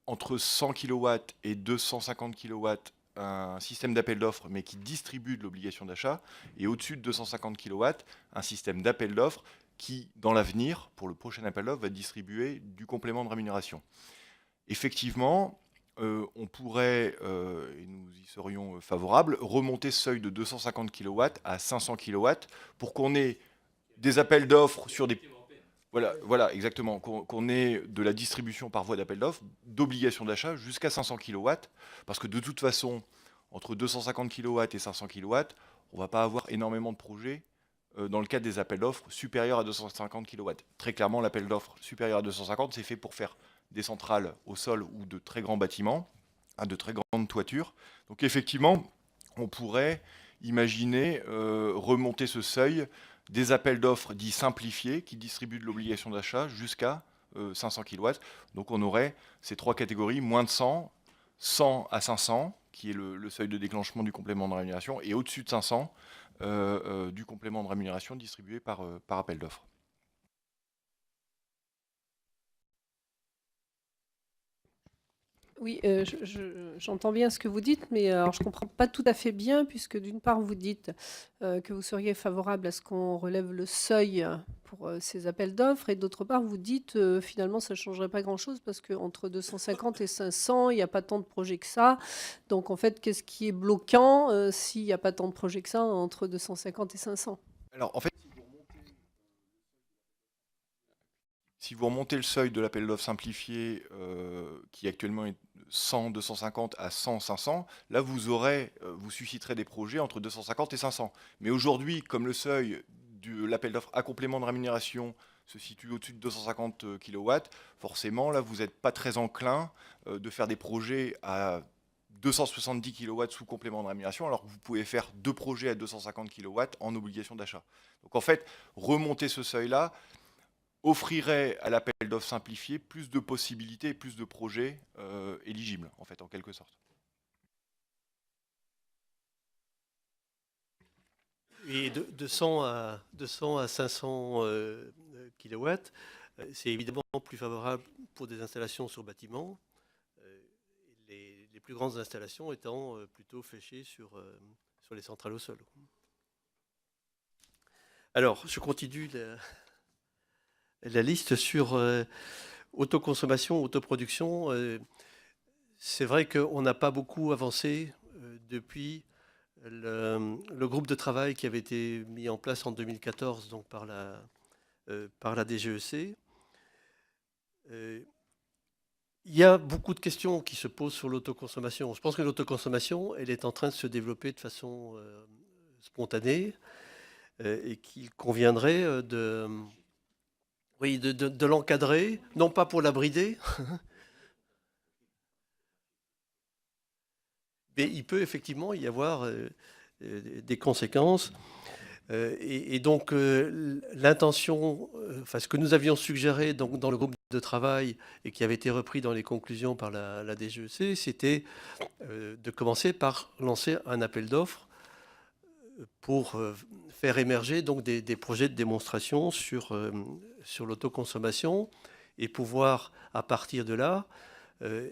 entre 100 kW et 250 kW, un système d'appel d'offres, mais qui distribue de l'obligation d'achat, et au-dessus de 250 kW, un système d'appel d'offres qui, dans l'avenir, pour le prochain appel d'offres, va distribuer du complément de rémunération. Effectivement, on pourrait, et nous y serions favorables, remonter ce seuil de 250 kW à 500 kW pour qu'on ait des appels d'offres sur des... Voilà, exactement, qu'on ait de la distribution par voie d'appel d'offres, d'obligation d'achat jusqu'à 500 kW, parce que de toute façon, entre 250 kW et 500 kW, on ne va pas avoir énormément de projets dans le cadre des appels d'offres supérieurs à 250 kW. Très clairement, l'appel d'offres supérieur à 250, c'est fait pour faire des centrales au sol ou de très grands bâtiments, à de très grandes toitures. Donc effectivement, on pourrait imaginer remonter ce seuil des appels d'offres dits simplifiés qui distribuent de l'obligation d'achat jusqu'à 500 kW. Donc on aurait ces trois catégories, moins de 100, 100 à 500, qui est le seuil de déclenchement du complément de rémunération, et au-dessus de 500, du complément de rémunération distribué par appel d'offres. Oui, j'entends bien ce que vous dites, mais alors, je ne comprends pas tout à fait bien, puisque d'une part, vous dites que vous seriez favorable à ce qu'on relève le seuil pour ces appels d'offres. Et d'autre part, vous dites finalement ça ne changerait pas grand-chose parce qu'entre 250 et 500, il n'y a pas tant de projets que ça. Donc en fait, qu'est-ce qui est bloquant s'il n'y a pas tant de projets que ça entre 250 et 500? Alors, en fait, si vous remontez le seuil de l'appel d'offres simplifié, qui actuellement est 100, 250 à 100, 500, là vous susciterez des projets entre 250 et 500. Mais aujourd'hui, comme le seuil de l'appel d'offres à complément de rémunération se situe au-dessus de 250 kW, forcément, là, vous n'êtes pas très enclin de faire des projets à 270 kW sous complément de rémunération, alors que vous pouvez faire 2 projets à 250 kW en obligation d'achat. Donc en fait, remonter ce seuil-là offrirait à l'appel d'offres simplifié plus de possibilités et plus de projets éligibles, en fait, en quelque sorte. Et de 100 à 500 kilowatts, c'est évidemment plus favorable pour des installations sur bâtiment, les plus grandes installations étant plutôt fléchées sur les centrales au sol. Alors, je continue la liste sur autoconsommation, autoproduction. C'est vrai qu'on n'a pas beaucoup avancé depuis le groupe de travail qui avait été mis en place en 2014 donc par la DGEC. Il y a beaucoup de questions qui se posent sur l'autoconsommation. Je pense que l'autoconsommation, elle est en train de se développer de façon spontanée et qu'il conviendrait de l'encadrer, non pas pour la brider, mais il peut effectivement y avoir des conséquences. Et donc, l'intention, enfin, ce que nous avions suggéré donc, dans le groupe de travail et qui avait été repris dans les conclusions par la DGEC, c'était de commencer par lancer un appel d'offres pour faire émerger donc, des projets de démonstration sur l'autoconsommation et pouvoir, à partir de là,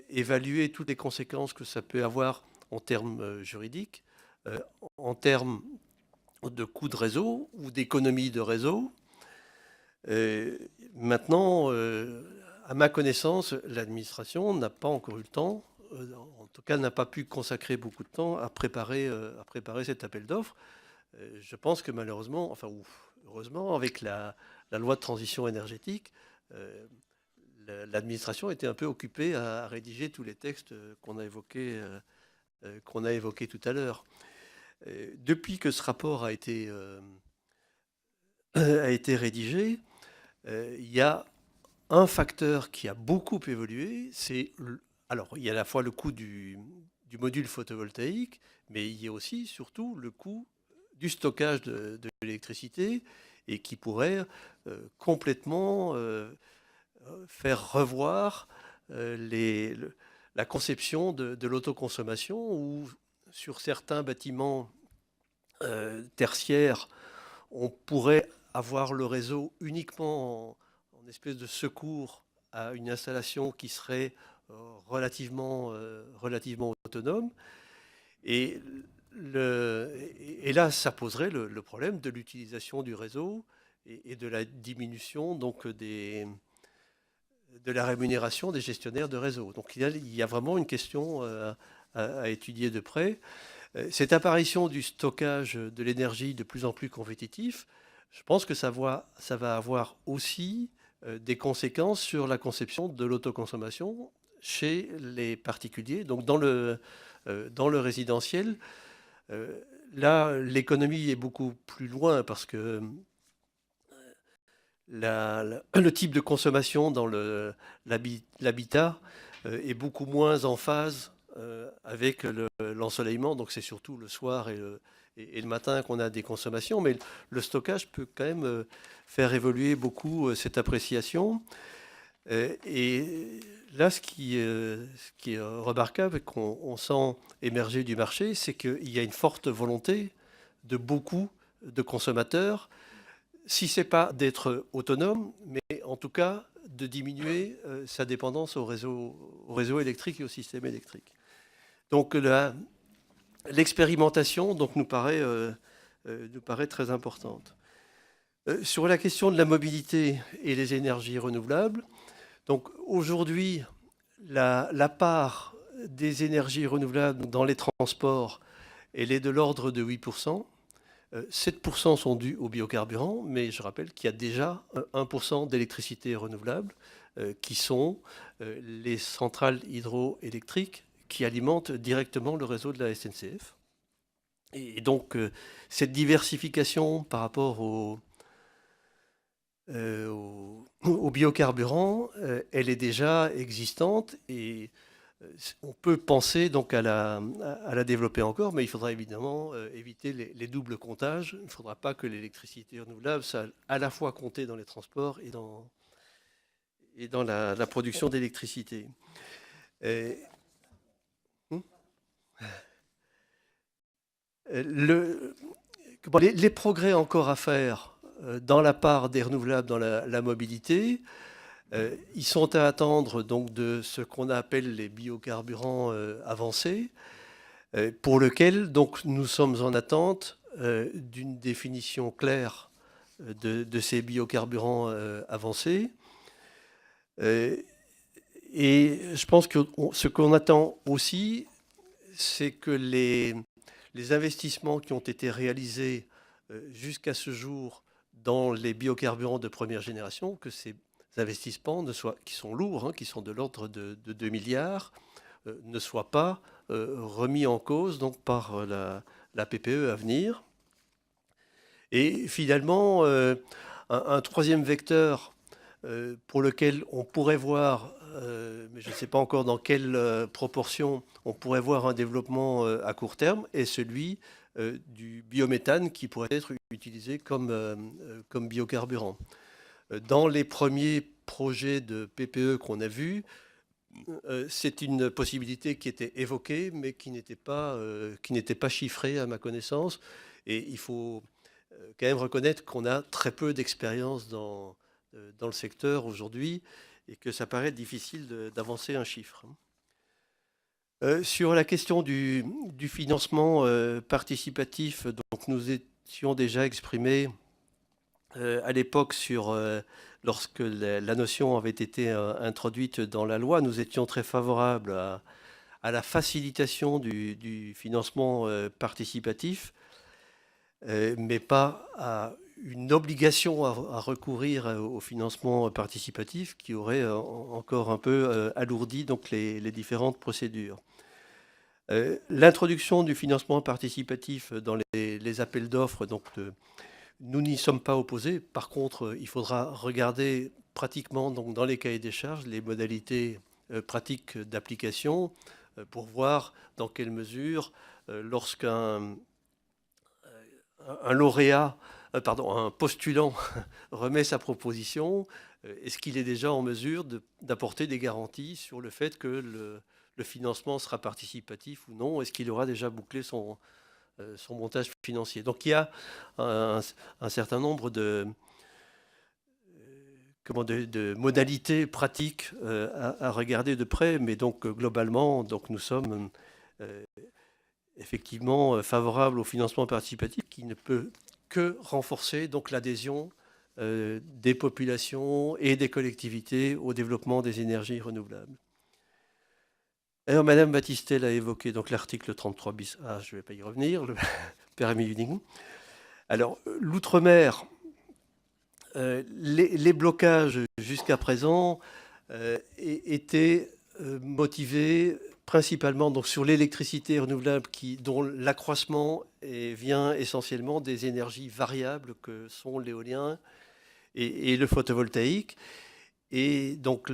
évaluer toutes les conséquences que ça peut avoir en termes juridiques, en termes de coûts de réseau ou d'économie de réseau. Maintenant, à ma connaissance, l'administration n'a pas encore eu le temps, en tout cas n'a pas pu consacrer beaucoup de temps à préparer cet appel d'offres. Je pense que malheureusement, enfin ou heureusement, avec la loi de transition énergétique, l'administration était un peu occupée à rédiger tous les textes qu'on a évoqués tout à l'heure. Depuis que ce rapport a été rédigé, il y a un facteur qui a beaucoup évolué, alors il y a à la fois le coût du module photovoltaïque, mais il y a aussi surtout le coût du stockage de l'électricité et qui pourrait complètement faire revoir la conception de l'autoconsommation où sur certains bâtiments tertiaires, on pourrait avoir le réseau uniquement en espèce de secours à une installation qui serait relativement autonome. Et là, ça poserait le problème de l'utilisation du réseau et de la diminution donc, de la rémunération des gestionnaires de réseau. Donc il y a vraiment une question à étudier de près. Cette apparition du stockage de l'énergie de plus en plus compétitif, je pense que ça va avoir aussi des conséquences sur la conception de l'autoconsommation chez les particuliers. Donc dans le résidentiel, là, l'économie est beaucoup plus loin parce que le type de consommation dans l'habitat est beaucoup moins en phase avec l'ensoleillement. Donc c'est surtout le soir et le matin qu'on a des consommations. Mais le stockage peut quand même faire évoluer beaucoup cette appréciation. Et là, ce qui est remarquable et qu'on sent émerger du marché, c'est qu'il y a une forte volonté de beaucoup de consommateurs, si ce n'est pas d'être autonome, mais en tout cas de diminuer sa dépendance au réseau électrique et au système électrique. Donc l'expérimentation nous paraît très importante. Sur la question de la mobilité et les énergies renouvelables, donc aujourd'hui, la part des énergies renouvelables dans les transports, elle est de l'ordre de 8%. 7% sont dus aux biocarburants, mais je rappelle qu'il y a déjà 1% d'électricité renouvelable qui sont les centrales hydroélectriques qui alimentent directement le réseau de la SNCF. Et donc, cette diversification par rapport aux biocarburants, elle est déjà existante et on peut penser donc à la développer encore, mais il faudra évidemment éviter les doubles comptages. Il ne faudra pas que l'électricité renouvelable soit à la fois comptée dans les transports et dans la production d'électricité. Les progrès encore à faire dans la part des renouvelables dans la mobilité, ils sont à attendre donc de ce qu'on appelle les biocarburants avancés, pour lequel donc nous sommes en attente d'une définition claire de ces biocarburants avancés. Et je pense que ce qu'on attend aussi, c'est que les investissements qui ont été réalisés jusqu'à ce jour dans les biocarburants de première génération, que ces investissements qui sont lourds, qui sont de l'ordre de 2 milliards, ne soient pas remis en cause donc, par la PPE à venir. Et finalement, un troisième vecteur pour lequel on pourrait voir, mais je ne sais pas encore dans quelle proportion, on pourrait voir un développement à court terme, est celui du biométhane qui pourrait être utilisé comme biocarburant. Dans les premiers projets de PPE qu'on a vus, c'est une possibilité qui était évoquée, mais qui n'était pas chiffrée à ma connaissance. Et il faut quand même reconnaître qu'on a très peu d'expérience dans le secteur aujourd'hui et que ça paraît difficile d'avancer un chiffre. Sur la question du financement participatif, donc nous étions déjà exprimés à l'époque lorsque la notion avait été introduite dans la loi, nous étions très favorables à la facilitation du financement participatif, mais pas à une obligation à recourir au financement participatif qui aurait encore un peu alourdi donc les différentes procédures. L'introduction du financement participatif dans les appels d'offres, donc nous n'y sommes pas opposés. Par contre, il faudra regarder pratiquement donc, dans les cahiers des charges les modalités pratiques d'application pour voir dans quelle mesure, lorsqu'un lauréat, un postulant remet sa proposition, est-ce qu'il est déjà en mesure d'apporter des garanties sur le fait que le financement sera participatif ou non? Est-ce qu'il aura déjà bouclé son montage financier? Donc il y a un certain nombre de modalités pratiques à regarder de près, mais donc globalement, donc nous sommes effectivement favorables au financement participatif qui ne peut que renforcer donc l'adhésion des populations et des collectivités au développement des énergies renouvelables. Alors, Madame Battistel a évoqué donc l'article 33 bis A, je ne vais pas y revenir, le permis unique. Alors, l'outre-mer, les blocages jusqu'à présent étaient motivés principalement donc, sur l'électricité renouvelable dont l'accroissement vient essentiellement des énergies variables que sont l'éolien et le photovoltaïque. Et donc,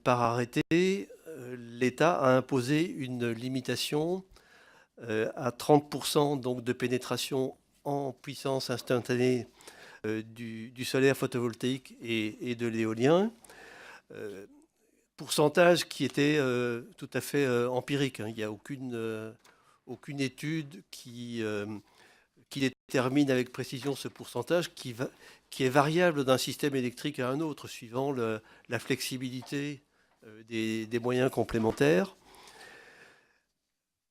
par arrêté, l'État a imposé une limitation à 30% donc, de pénétration en puissance instantanée du solaire photovoltaïque et de l'éolien. Pourcentage qui était tout à fait empirique. Il n'y a aucune étude qui détermine avec précision ce pourcentage qui est variable d'un système électrique à un autre, suivant la flexibilité des moyens complémentaires.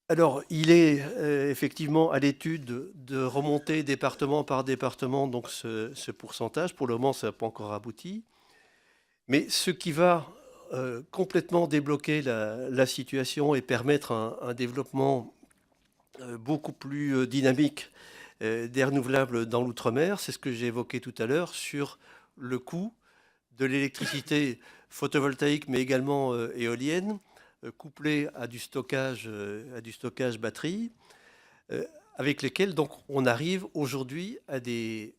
Alors, il est effectivement à l'étude de remonter département par département donc ce pourcentage. Pour le moment, ça n'a pas encore abouti. Mais ce qui va complètement débloquer la situation et permettre un développement beaucoup plus dynamique des renouvelables dans l'outre-mer, c'est ce que j'ai évoqué tout à l'heure sur le coût de l'électricité photovoltaïque, mais également éolienne, couplée à du stockage batterie, avec lesquels donc on arrive aujourd'hui à des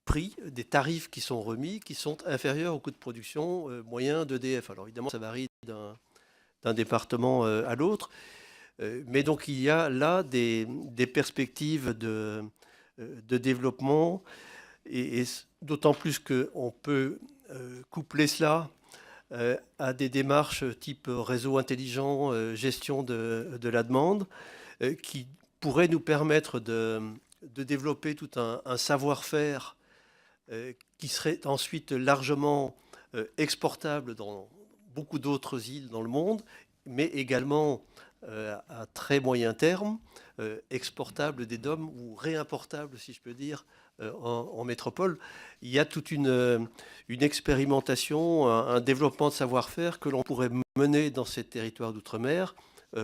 prix, des tarifs qui sont remis, qui sont inférieurs au coût de production moyen d'EDF. Alors évidemment, ça varie d'un département à l'autre, mais donc il y a là des perspectives de développement, et d'autant plus qu'on peut coupler cela à des démarches type réseau intelligent, gestion de la demande, qui pourraient nous permettre de développer tout un savoir-faire qui serait ensuite largement exportable dans beaucoup d'autres îles dans le monde, mais également à très moyen terme, exportable des DOM ou réimportable, si je peux dire, en métropole. Il y a toute une expérimentation, un développement de savoir-faire que l'on pourrait mener dans ces territoires d'outre-mer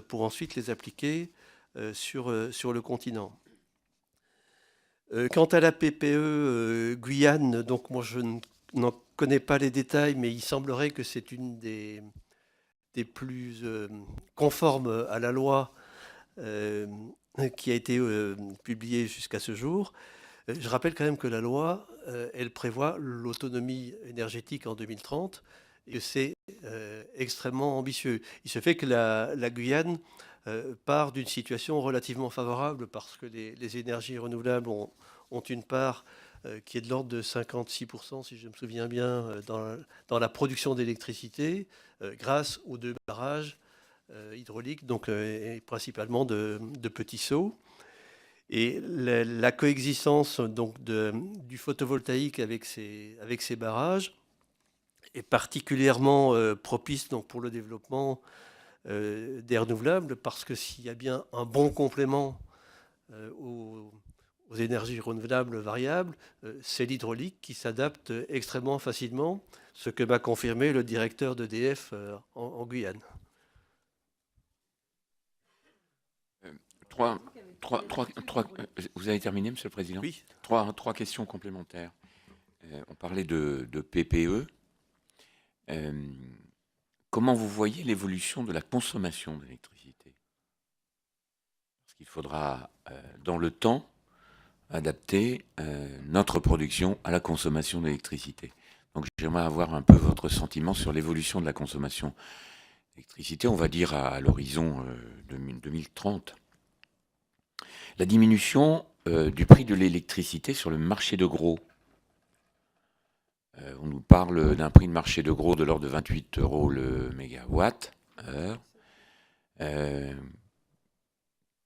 pour ensuite les appliquer sur le continent. Quant à la PPE Guyane, donc moi je n'en connais pas les détails, mais il semblerait que c'est une des plus conformes à la loi qui a été publiée jusqu'à ce jour. Je rappelle quand même que la loi, elle prévoit l'autonomie énergétique en 2030 et c'est extrêmement ambitieux. Il se fait que la Guyane part d'une situation relativement favorable parce que les énergies renouvelables ont une part qui est de l'ordre de 56%, si je me souviens bien, dans la production d'électricité, grâce aux 2 barrages hydrauliques, donc et principalement de petits seaux. Et la coexistence donc du photovoltaïque avec ces barrages est particulièrement propice donc, pour le développement des renouvelables, parce que s'il y a bien un bon complément aux énergies renouvelables variables, c'est l'hydraulique qui s'adapte extrêmement facilement, ce que m'a confirmé le directeur d'EDF en Guyane. Vous avez terminé, Monsieur le Président? Oui. Trois questions complémentaires. On parlait de PPE. Comment vous voyez l'évolution de la consommation d'électricité? Parce qu'il faudra, dans le temps, adapter notre production à la consommation d'électricité. Donc j'aimerais avoir un peu votre sentiment sur l'évolution de la consommation d'électricité, on va dire à l'horizon 2030. La diminution du prix de l'électricité sur le marché de gros. On nous parle d'un prix de marché de gros de l'ordre de 28 € le mégawatt heure.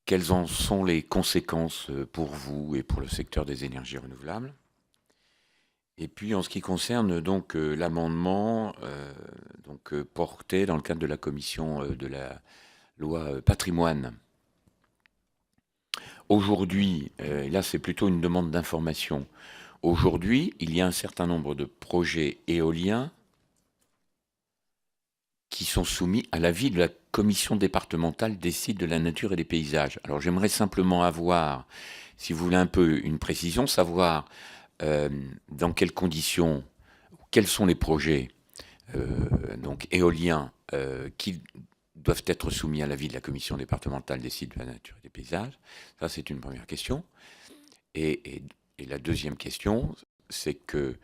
Quelles en sont les conséquences pour vous et pour le secteur des énergies renouvelables? Et puis en ce qui concerne donc l'amendement porté dans le cadre de la commission de la loi patrimoine. Aujourd'hui, là c'est plutôt une demande d'information. Aujourd'hui, il y a un certain nombre de projets éoliens qui sont soumis à l'avis de la commission départementale des sites de la nature et des paysages. Alors j'aimerais simplement avoir, si vous voulez un peu une précision, savoir dans quelles conditions, quels sont les projets donc éoliens qui doivent être soumis à l'avis de la commission départementale des sites de la nature et des paysages. Ça, c'est une première question. Et la deuxième question, c'est que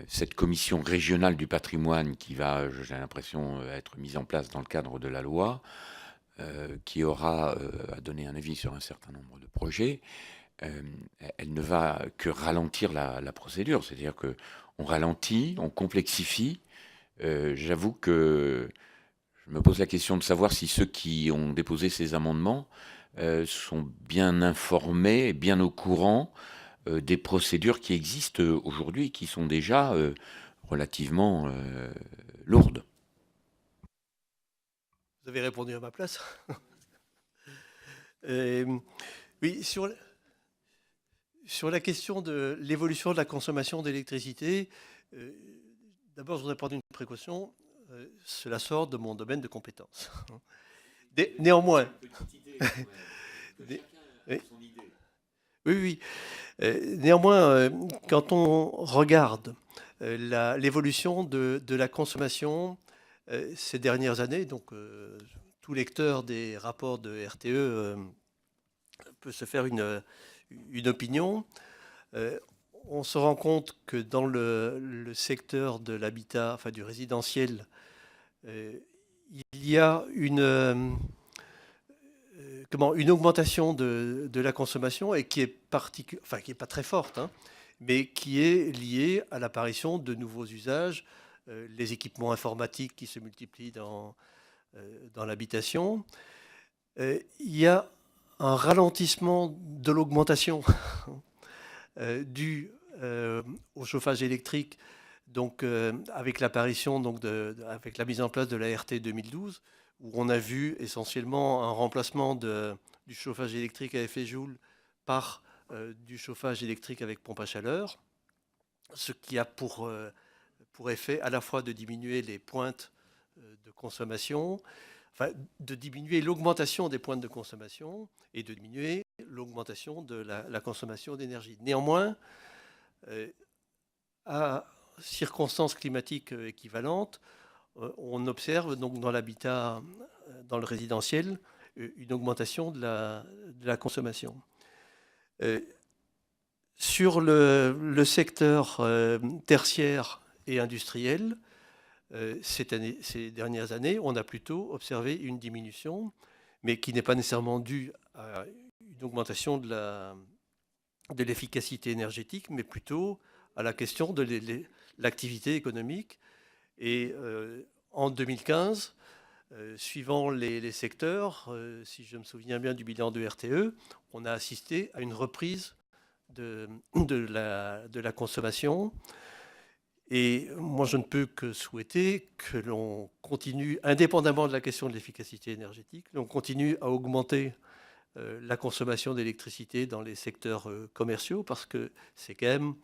cette commission régionale du patrimoine qui va, j'ai l'impression, être mise en place dans le cadre de la loi, qui aura à donner un avis sur un certain nombre de projets, elle ne va que ralentir la procédure. C'est-à-dire qu'on ralentit, on complexifie. J'avoue que je me pose la question de savoir si ceux qui ont déposé ces amendements sont bien informés, bien au courant des procédures qui existent aujourd'hui, qui sont déjà relativement lourdes. Vous avez répondu à ma place. Oui, sur la question de l'évolution de la consommation d'électricité, d'abord, je voudrais prendre une précaution. Cela sort de mon domaine de compétences. Néanmoins, oui, oui. Néanmoins, quand on regarde l'évolution de la consommation ces dernières années, donc tout lecteur des rapports de RTE peut se faire une opinion. On se rend compte que dans le secteur de l'habitat, enfin du résidentiel, il y a une augmentation de la consommation et qui est qui est pas très forte, hein, mais qui est liée à l'apparition de nouveaux usages, les équipements informatiques qui se multiplient dans l'habitation. Il y a un ralentissement de l'augmentation dû au chauffage électrique, donc avec l'apparition, avec la mise en place de la RT 2012, où on a vu essentiellement un remplacement du chauffage électrique à effet Joule par du chauffage électrique avec pompe à chaleur, ce qui a pour effet à la fois de diminuer les pointes de consommation, enfin, de diminuer l'augmentation des pointes de consommation et de diminuer l'augmentation de la consommation d'énergie. Néanmoins, à circonstances climatiques équivalentes, on observe donc dans l'habitat, dans le résidentiel, une augmentation de la consommation. Sur le secteur tertiaire et industriel, ces dernières années, on a plutôt observé une diminution, mais qui n'est pas nécessairement due à une augmentation de l'efficacité énergétique, mais plutôt à la question de l'activité économique. Et en 2015, suivant les secteurs, si je me souviens bien du bilan de RTE, on a assisté à une reprise de la consommation. Et moi, je ne peux que souhaiter que l'on continue, indépendamment de la question de l'efficacité énergétique, l'on continue à augmenter la consommation d'électricité dans les secteurs commerciaux, parce que c'est quand même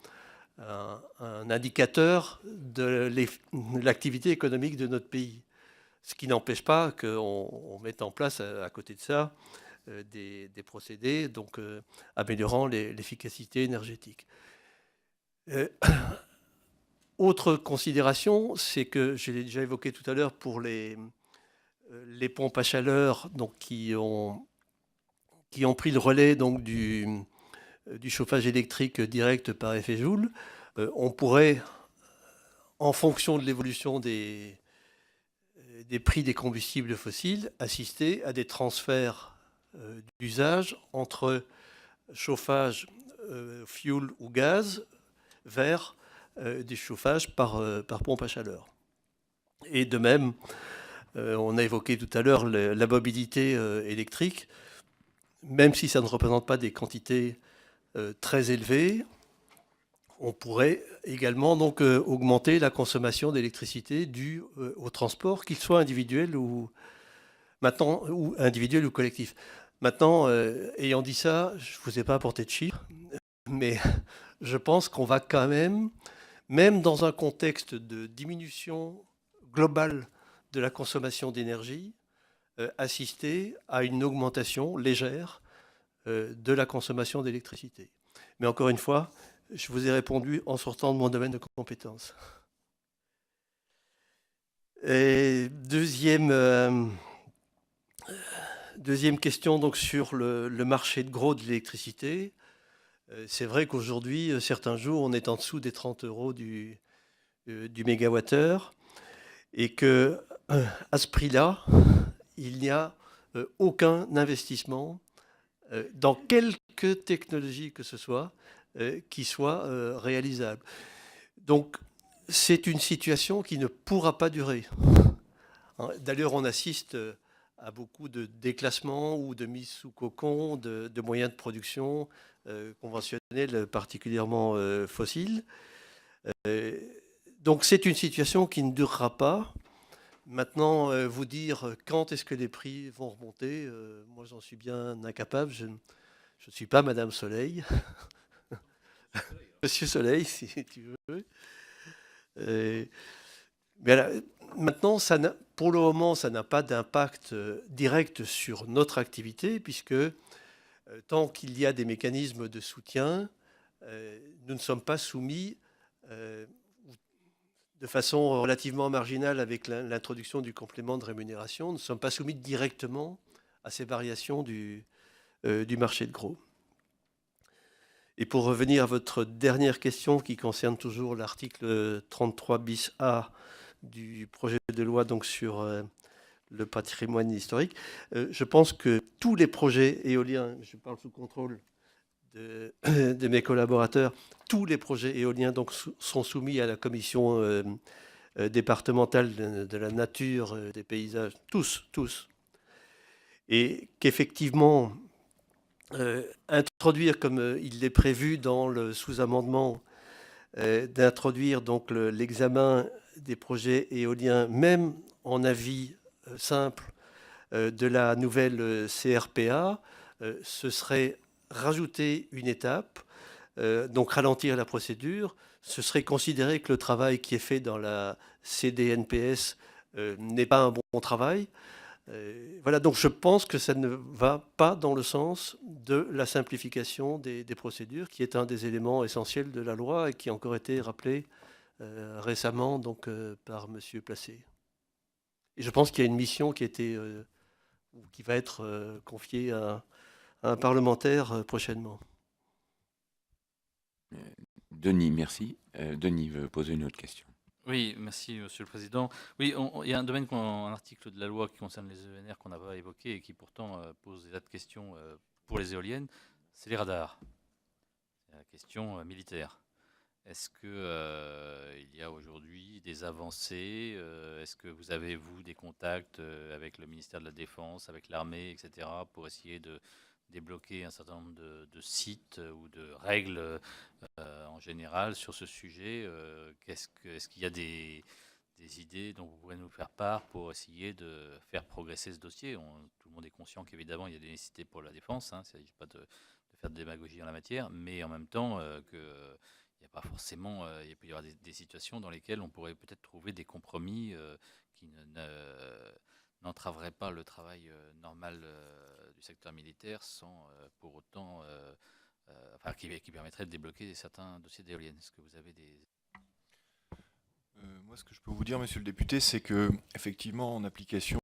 un indicateur de l'activité économique de notre pays. Ce qui n'empêche pas qu'on mette en place, à côté de ça, des procédés donc, améliorant l'efficacité énergétique. Autre considération, c'est que je l'ai déjà évoqué tout à l'heure pour les pompes à chaleur donc, qui ont pris le relais donc, du chauffage électrique direct par effet Joule. On pourrait, en fonction de l'évolution des prix des combustibles fossiles, assister à des transferts d'usage entre chauffage fuel ou gaz vers du chauffage par pompe à chaleur. Et de même, on a évoqué tout à l'heure la mobilité électrique, même si ça ne représente pas des quantités très élevées, on pourrait également donc augmenter la consommation d'électricité due au transport, qu'il soit individuel ou collectif. Maintenant, ayant dit ça, je ne vous ai pas apporté de chiffres, mais je pense qu'on va quand même dans un contexte de diminution globale de la consommation d'énergie, assister à une augmentation légère de la consommation d'électricité. Mais encore une fois, je vous ai répondu en sortant de mon domaine de compétences. Et deuxième question donc, sur le marché de gros de l'électricité. C'est vrai qu'aujourd'hui, certains jours, on est en dessous des 30 € du mégawattheure et qu'à ce prix-là, il n'y a aucun investissement dans quelque technologie que ce soit qui soit réalisable. Donc, c'est une situation qui ne pourra pas durer. D'ailleurs, on assiste à beaucoup de déclassements ou de mise sous cocon de moyens de production conventionnels, particulièrement fossiles. Donc, c'est une situation qui ne durera pas. Maintenant, vous dire quand est-ce que les prix vont remonter, moi j'en suis bien incapable. Je ne suis pas Madame Soleil. Monsieur Soleil, si tu veux. Mais maintenant, pour le moment, ça n'a pas d'impact direct sur notre activité, puisque tant qu'il y a des mécanismes de soutien, nous ne sommes pas soumis de façon relativement marginale avec l'introduction du complément de rémunération, nous ne sommes pas soumis directement à ces variations du marché de gros. Et pour revenir à votre dernière question qui concerne toujours l'article 33 bis A du projet de loi donc sur le patrimoine historique, je pense que tous les projets éoliens, je parle sous contrôle de mes collaborateurs, tous les projets éoliens donc, sont soumis à la commission départementale de la nature, des paysages, tous. Et qu'effectivement, introduire, comme il l'est prévu dans le sous-amendement, d'introduire donc l'examen des projets éoliens, même en avis simple de la nouvelle CRPA, ce serait rajouter une étape, donc ralentir la procédure. Ce serait considérer que le travail qui est fait dans la CDNPS n'est pas un bon travail. Voilà, donc je pense que ça ne va pas dans le sens de la simplification des procédures, qui est un des éléments essentiels de la loi et qui a encore été rappelé récemment donc, par M. Placé. Et je pense qu'il y a une mission qui, qui va être confiée à un parlementaire prochainement. Denis, merci. Denis veut poser une autre question. Oui, merci Monsieur le Président. Oui, il y a un domaine, un article de la loi qui concerne les ENR qu'on n'a pas évoqué et qui pourtant pose des tas de questions pour les éoliennes, c'est les radars. C'est la question militaire. Est-ce qu'il y a aujourd'hui des avancées? Est-ce que vous avez, vous, des contacts avec le ministère de la Défense, avec l'armée, etc., pour essayer de débloquer un certain nombre de sites ou de règles en général sur ce sujet? Est-ce qu'il y a des idées dont vous pourrez nous faire part pour essayer de faire progresser ce dossier? Tout le monde est conscient qu'évidemment, il y a des nécessités pour la défense. Hein, il ne s'agit pas de faire de démagogie en la matière, mais en même temps il n'y a pas forcément, il peut y avoir des situations dans lesquelles on pourrait peut-être trouver des compromis qui n'entraveraient pas le travail normal du secteur militaire sans pour autant, qui permettrait de débloquer certains dossiers d'éoliennes. Est-ce que vous avez des... Moi, ce que je peux vous dire, monsieur le député, c'est que effectivement, en application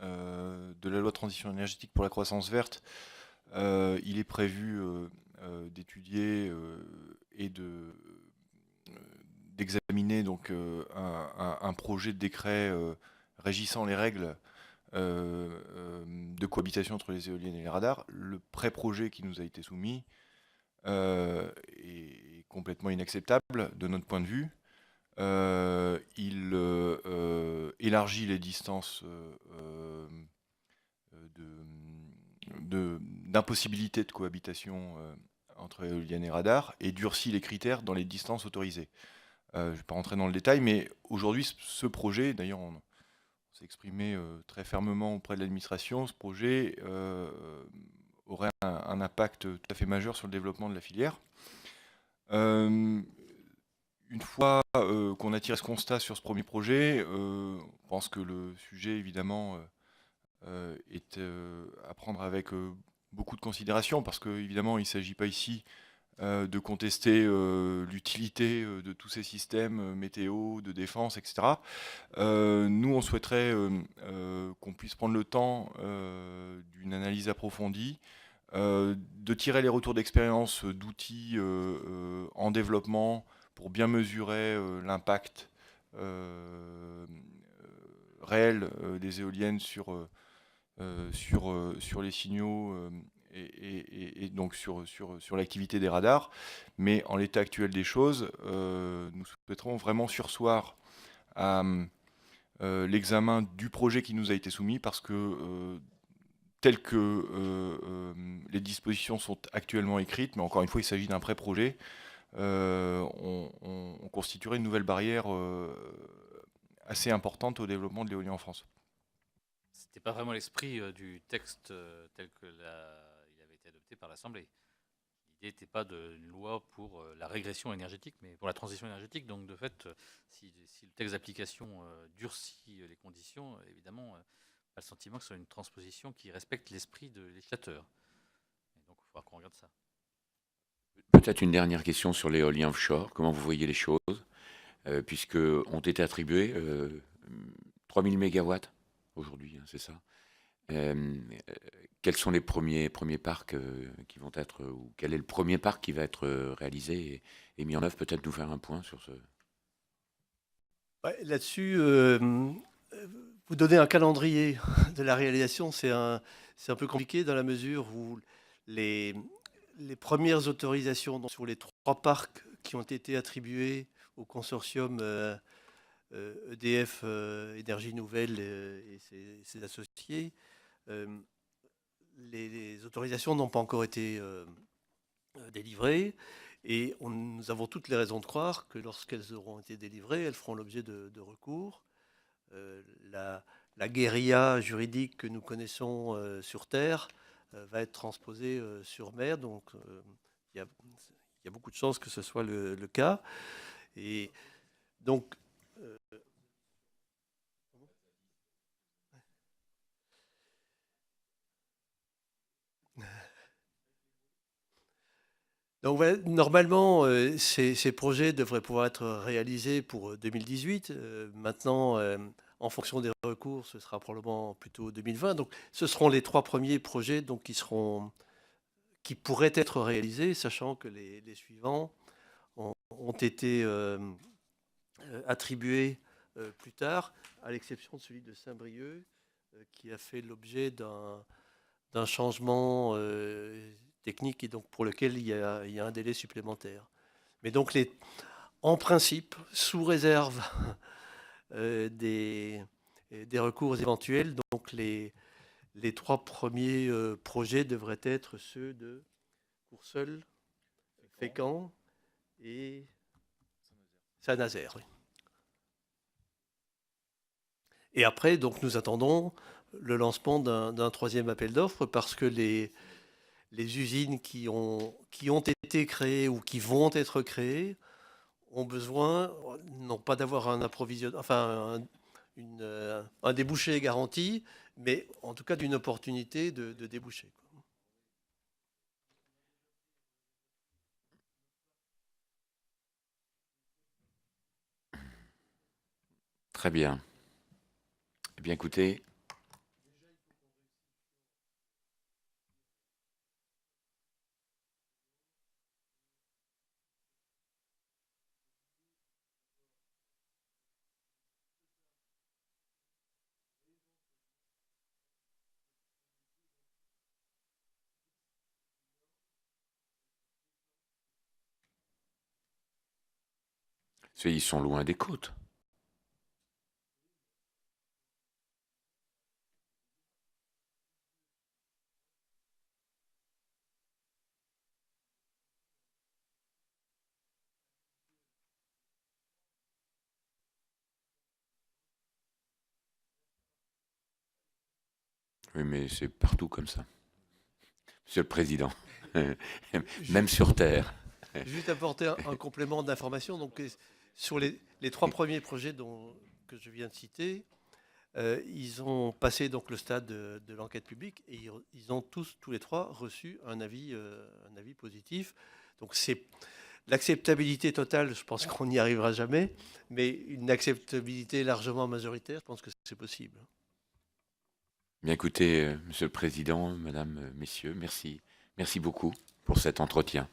de la loi de transition énergétique pour la croissance verte, il est prévu d'étudier et d'examiner donc un projet de décret régissant les règles de cohabitation entre les éoliennes et les radars. Le pré-projet qui nous a été soumis est complètement inacceptable de notre point de vue. Il élargit les distances d'impossibilité de cohabitation entre éoliennes et radars et durcit les critères dans les distances autorisées. Je ne vais pas rentrer dans le détail, mais aujourd'hui, ce projet, d'ailleurs, on s'est exprimé très fermement auprès de l'administration, ce projet aurait un impact tout à fait majeur sur le développement de la filière. Une fois qu'on a tiré ce constat sur ce premier projet, on pense que le sujet, évidemment, est à prendre avec beaucoup de considération, parce qu'évidemment, il ne s'agit pas ici de contester l'utilité de tous ces systèmes météo, de défense, etc. Nous, on souhaiterait qu'on puisse prendre le temps d'une analyse approfondie, de tirer les retours d'expérience d'outils en développement pour bien mesurer l'impact réel des éoliennes sur les signaux et donc sur l'activité des radars. Mais en l'état actuel des choses, nous souhaiterons vraiment surseoir à l'examen du projet qui nous a été soumis, parce que tel que les dispositions sont actuellement écrites, mais encore une fois, il s'agit d'un pré-projet, on constituerait une nouvelle barrière assez importante au développement de l'éolien en France. C'était pas vraiment l'esprit du texte tel que il avait été adopté par l'Assemblée. L'idée n'était pas d'une loi pour la régression énergétique, mais pour la transition énergétique. Donc, de fait, si le texte d'application durcit les conditions, évidemment, pas le sentiment que ce soit une transposition qui respecte l'esprit de législateur. Et donc, il faudra qu'on regarde ça. Peut-être une dernière question sur l'éolien offshore. Comment vous voyez les choses, puisque ont été attribués 3000 mégawatts aujourd'hui, hein, c'est ça. Quels sont les premiers parcs qui vont être, ou quel est le premier parc qui va être réalisé et mis en œuvre? Peut-être nous faire un point sur ce. Ouais, là-dessus, vous donner un calendrier de la réalisation, c'est un peu compliqué dans la mesure où les premières autorisations donc, sur les 3 parcs qui ont été attribués au consortium EDF Énergie Nouvelle et ses associés, les autorisations n'ont pas encore été délivrées et nous avons toutes les raisons de croire que lorsqu'elles auront été délivrées, elles feront l'objet de recours. La guérilla juridique que nous connaissons sur Terre va être transposée sur mer, donc il y a beaucoup de chances que ce soit le cas. Et donc, ouais, normalement, ces projets devraient pouvoir être réalisés pour 2018. Maintenant, en fonction des recours, ce sera probablement plutôt 2020. Donc, ce seront les 3 premiers projets donc, qui pourraient être réalisés, sachant que les suivants ont été attribués plus tard, à l'exception de celui de Saint-Brieuc, qui a fait l'objet d'un changement technique et donc pour lequel il y a un délai supplémentaire. Mais donc, en principe, sous réserve des recours éventuels, donc les 3 premiers projets devraient être ceux de Courseulles, Fécamp et Saint-Nazaire. Oui. Et après, donc, nous attendons le lancement d'un 3e appel d'offres parce que les usines qui ont été créées ou qui vont être créées ont besoin, non pas d'avoir un approvisionnement, enfin un débouché garanti, mais en tout cas d'une opportunité de déboucher. Très bien. Eh bien, écoutez. Ils sont loin des côtes. Oui, mais c'est partout comme ça. Monsieur le Président, même sur Terre. Juste apporter un complément d'information. Donc, sur les 3 premiers projets que je viens de citer, ils ont passé donc le stade de l'enquête publique et ils ont tous les 3 reçu un avis positif. Donc, c'est l'acceptabilité totale, je pense qu'on n'y arrivera jamais, mais une acceptabilité largement majoritaire, je pense que c'est possible. Bien écoutez, Monsieur le Président, Madame, Messieurs, merci. Merci beaucoup pour cet entretien.